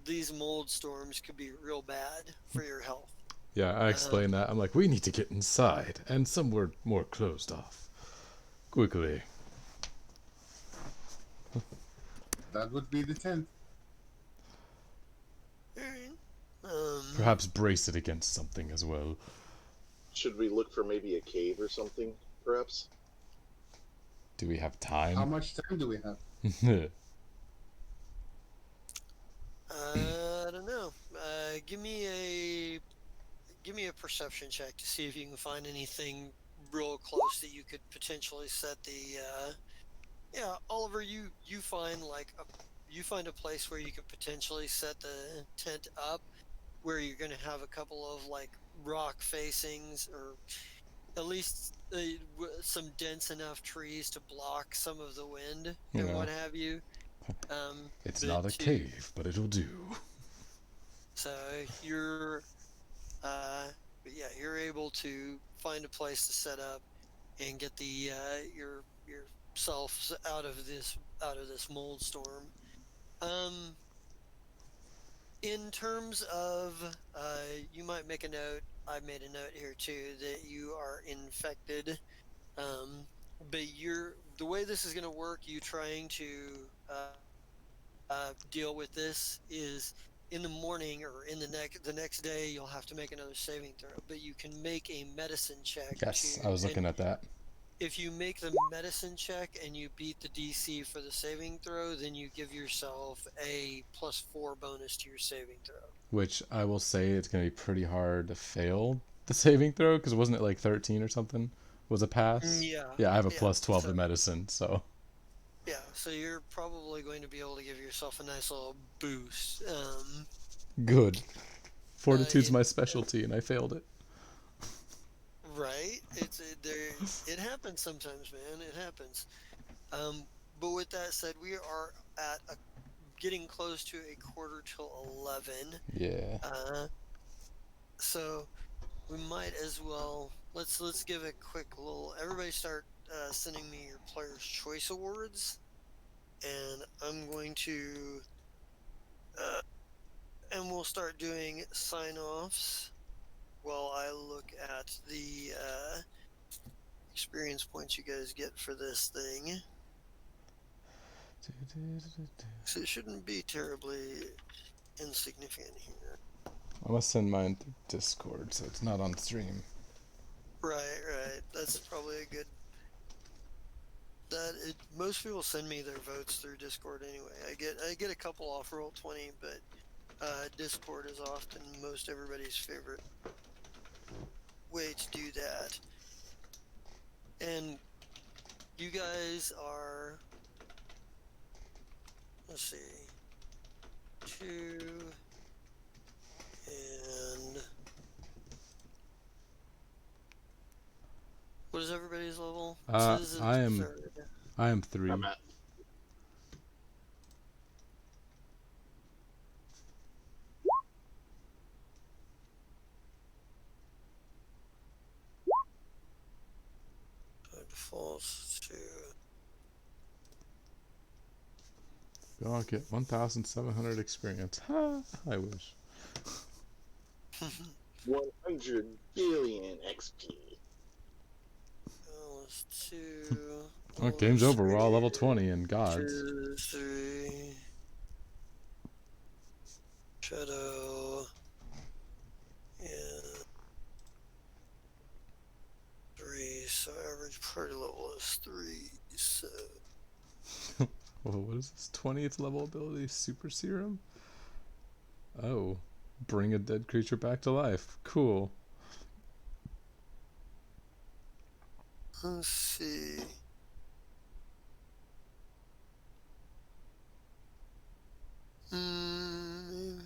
these mold storms could be real bad for your health. Yeah, I Um, explained that. I'm like, we need to get inside and somewhere more closed off. Quickly. That would be the tent. Alright. Um, Perhaps brace it against something as well. Should we look for maybe a cave or something, perhaps? Do we have How time? much time do we have? I don't know. Give me a perception check to see if you can find anything real close that you could potentially set the. Yeah, Oliver, you find you find a place where you could potentially set the tent up, where you're going to have a couple of like rock facings or at least some dense enough trees to block some of the wind and Yeah. what have you. It's But not a to cave, but it'll do. so you're but yeah, you're able to find a place to set up and get the yourself out of this mold storm. Um, in terms of you might make a note. I made a note here too that you are infected. Um, but you're the way this is going to work. You trying to deal with this is in the morning or in the next day you'll have to make another saving throw, but you can make a medicine check Yes, I to was looking and at that. if you make the medicine check and you beat the DC for the saving throw, then you give yourself a +4 bonus to your saving throw. Which I will say it's going to be pretty hard to fail the saving throw because wasn't it like 13 or something? Was a pass? Yeah, Yeah, I have a yeah. plus 12 to So medicine, so. yeah, so you're probably going to be able to give yourself a nice little boost. Good. Fortitude's It my specialty, and I failed it. right. It happens sometimes, man. It happens. But with that said, we are at getting close to a quarter till 11. Yeah. Uh, so we might as well let's give a quick little. Everybody start sending me your Player's Choice Awards, and I'm going to uh, and we'll start doing sign offs while I look at the experience points you guys get for this thing. So it shouldn't be terribly insignificant here. I must send mine through Discord, so it's not on stream. Right, right. That's probably a good. Most people send me their votes through Discord anyway. I get a couple off Roll20, but Discord is often most everybody's favorite way to do that. And you guys are, let's see, two and what is everybody's level? This is I am third. 3. I'm at 'Defaults to Go on, get 1,700 experience. Ha! I wish. 100 billion XP. Alice 2. Oh, game's over. We're all level Menagerie, 20 and gods. 2, 3. Shadow. Yeah. 3. So average party level is 3. So. Whoa, what is this? 20th level ability? Super Serum? Oh. Bring a dead creature back to life. Cool. Let's see. Mm,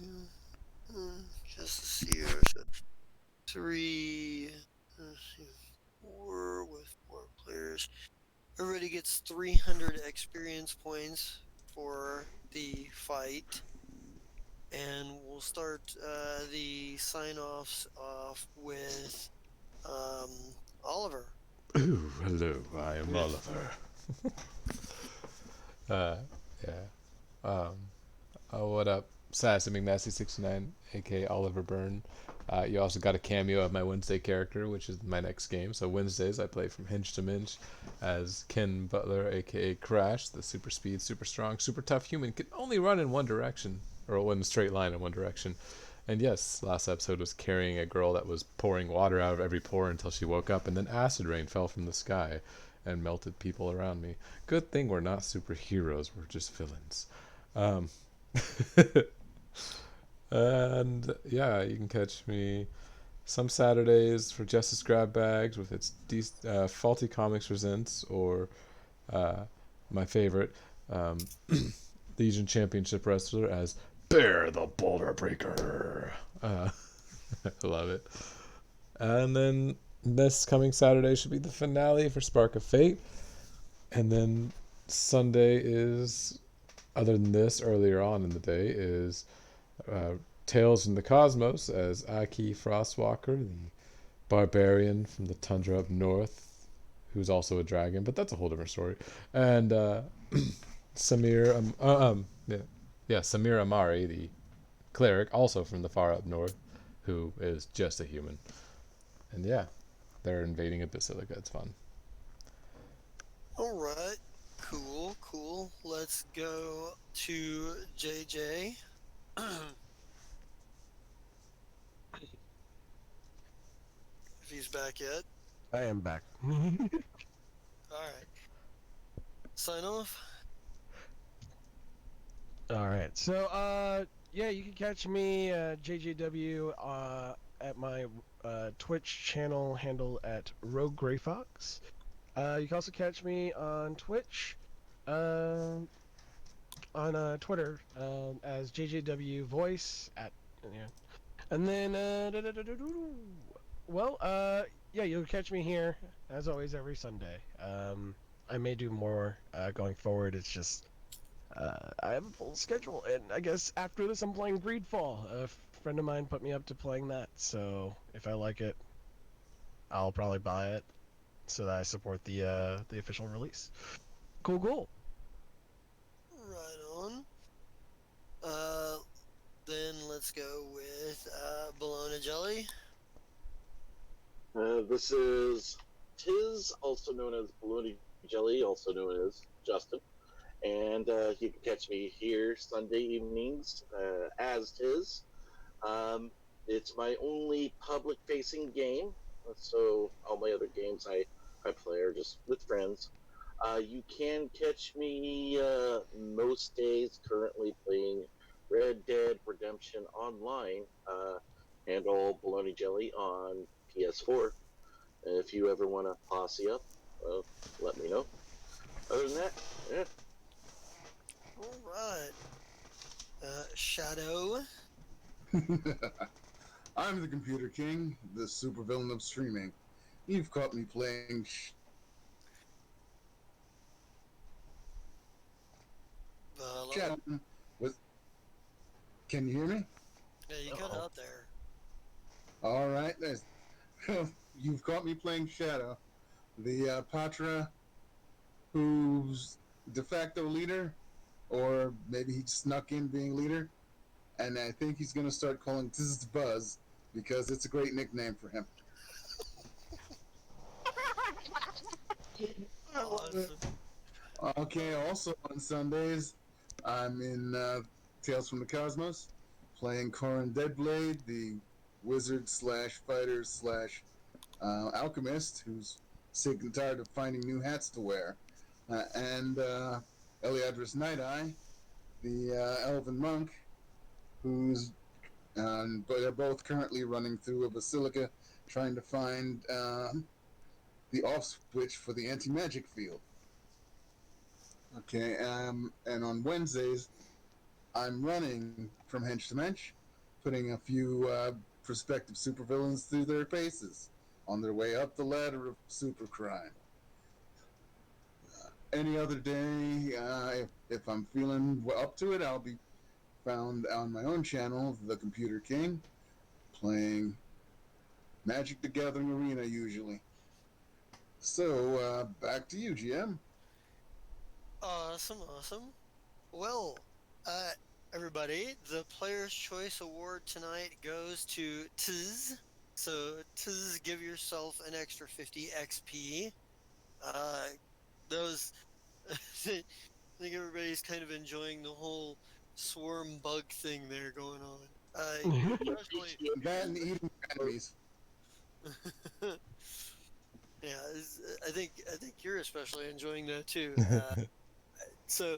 just to see here. So 3. Let's see, 4 with 4 players. Everybody gets 300 experience points for the fight. And we'll start the sign-offs off with Oliver. Ooh, hello. I am Oliver. Yeah. Oh, what up? Sassy McNasty69, aka Oliver Byrne. You also got a cameo of my Wednesday character, which is my next game. So Wednesdays I play from Hinge to Minge as Ken Butler, aka Crash, the super speed, super strong, super tough human, can only run in one direction, or one straight line in one direction. And yes, last episode was carrying a girl that was pouring water out of every pore until she woke up, and then acid rain fell from the sky and melted people around me. Good thing we're not superheroes, we're just villains. Um, and yeah, you can catch me some Saturdays for Justice Grab Bags with its Faulty Comics Presents, or my favorite, um, Legion Championship Wrestler as Bear the Boulder Breaker. I love it. And then this coming Saturday should be the finale for Spark of Fate. And then Sunday is, other than this, earlier on in the day, is Tales from the Cosmos as Aki Frostwalker, the barbarian from the tundra up north, who's also a dragon, but that's a whole different story. And Samir, Samir Amari, the cleric, also from the far up north, who is just a human. And yeah, they're invading a basilica. It's fun. All right. Cool. Let's go to JJ. If he's back yet. I am back. All right. Sign off. All right. So, yeah, you can catch me, JJW, at my Twitch channel handle at Rogue Grey Fox. You can also catch me on Twitch, on Twitter, as JJW Voice at, yeah. And then, well, yeah, you'll catch me here as always every Sunday. I may do more going forward. It's just I have a full schedule, and I guess after this I'm playing Greedfall. A friend of mine put me up to playing that, so if I like it, I'll probably buy it so that I support the official release. Cool. Right on. Then let's go with bologna jelly. This is Tiz, also known as Baloney Jelly, also known as Justin. And you can catch me here Sunday evenings as Tiz. It's my only public-facing game, so all my other games I play are just with friends. You can catch me most days currently playing Red Dead Redemption Online, handle Bologna Jelly on PS4. And if you ever want to posse up, let me know. Other than that, yeah. All right. Shadow. I'm the Computer King, the supervillain of streaming. You've caught me playing. Shadow. With... Can you hear me? Yeah, you cut out there. All right, there's. You've caught me playing Shadow, the Patra, who's de facto leader, or maybe he snuck in being leader, and I think he's going to start calling this Buzz because it's a great nickname for him. I love it. Awesome. Okay, also on Sundays, I'm in Tales from the Cosmos, playing Corin Deadblade, the wizard slash fighter slash alchemist who's sick and tired of finding new hats to wear, and Eliadris Night Eye, the elven monk, who's but they're both currently running through a basilica trying to find the off switch for the anti magic field. Okay, and on Wednesdays, I'm running from hench to mensch, putting a few prospective supervillains through their paces on their way up the ladder of supercrime. Any other day, if I'm feeling up to it, I'll be found on my own channel, The Computer King, playing Magic the Gathering Arena usually. So, back to you, GM. Awesome, awesome. Well, uh, everybody, the Player's Choice Award tonight goes to Tiz. So, Tiz, give yourself an extra 50 XP. Uh, those, I think everybody's kind of enjoying the whole swarm bug thing there going on. You especially, That and eating enemies. yeah, I think you're especially enjoying that too. So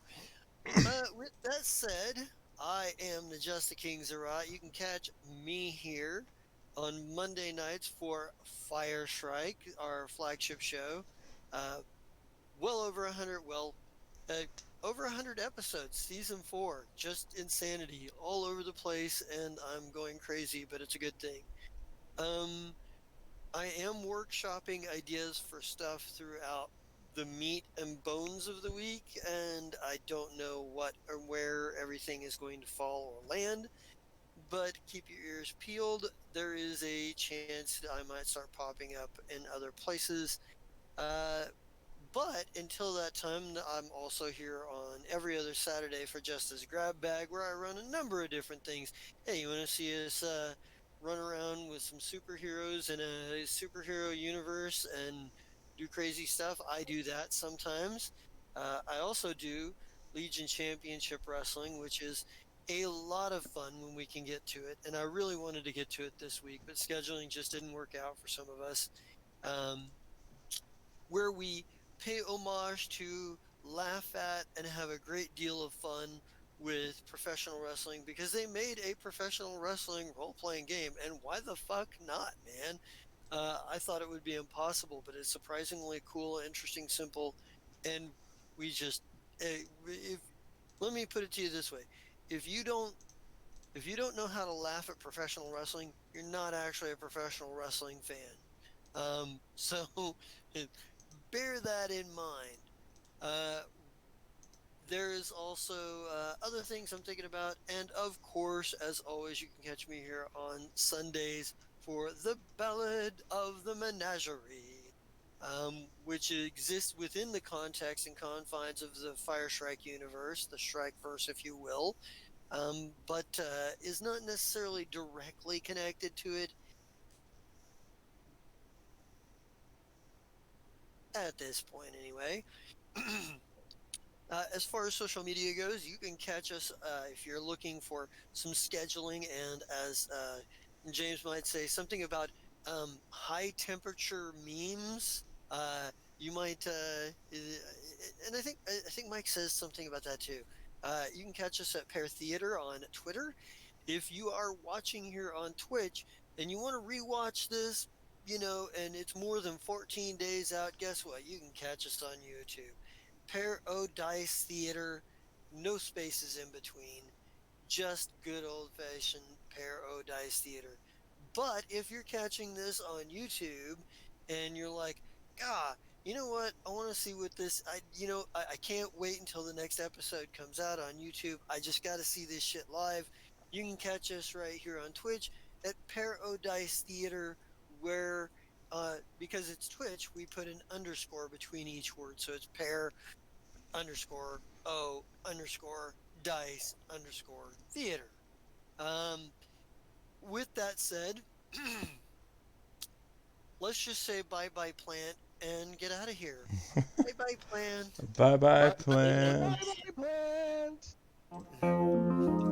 with that said, I am the Just the King Zerat. You can catch me here on Monday nights for Fire Strike, our flagship show. Uh, well over 100, uh, over 100 episodes, season 4, just insanity all over the place, and I'm going crazy, but it's a good thing. Um, I am workshopping ideas for stuff throughout the meat and bones of the week, and I don't know what or where everything is going to fall or land. But keep your ears peeled. There is a chance that I might start popping up in other places. Uh, but until that time, I'm also here on every other Saturday for Justice Grab Bag, where I run a number of different things. Hey, you want to see us run around with some superheroes in a superhero universe and do crazy stuff? I do that sometimes. I also do Legion Championship Wrestling, which is a lot of fun when we can get to it. And I really wanted to get to it this week, but scheduling just didn't work out for some of us. Um, where we pay homage to, laugh at, and have a great deal of fun with professional wrestling because they made a professional wrestling role playing game. And why the fuck not, man? I thought it would be impossible, but it's surprisingly cool, interesting, simple, and we just. If let me put it to you this way: if you don't if you don't know how to laugh at professional wrestling, you're not actually a professional wrestling fan. So bear that in mind. Uh, there is also other things I'm thinking about, and of course, as always, you can catch me here on Sundays for the Ballad of the Menagerie, which exists within the context and confines of the Fire Strike universe, the Strike verse, if you will, but is not necessarily directly connected to it at this point, anyway. As far as social media goes, you can catch us if you're looking for some scheduling and, as James might say, something about high temperature memes. You might, and I think Mike says something about that too. You can catch us at Pear Theater on Twitter. If you are watching here on Twitch and you want to rewatch this, and it's more than 14 days out, guess what? You can catch us on YouTube. Paradise Theater, no spaces in between, just good old fashioned Paradise Theater. But if you're catching this on YouTube and you're like, ah, you know what? I want to see what this. I can't wait until the next episode comes out on YouTube. I just got to see this shit live. You can catch us right here on Twitch at Paradise Theater, where because it's Twitch, we put an underscore between each word, so it's pair underscore O underscore dice underscore theater. Um, with that said, let's just say bye bye plant. and get out of here. Bye bye, plant. Bye bye, Bye. plant. Bye bye, plants.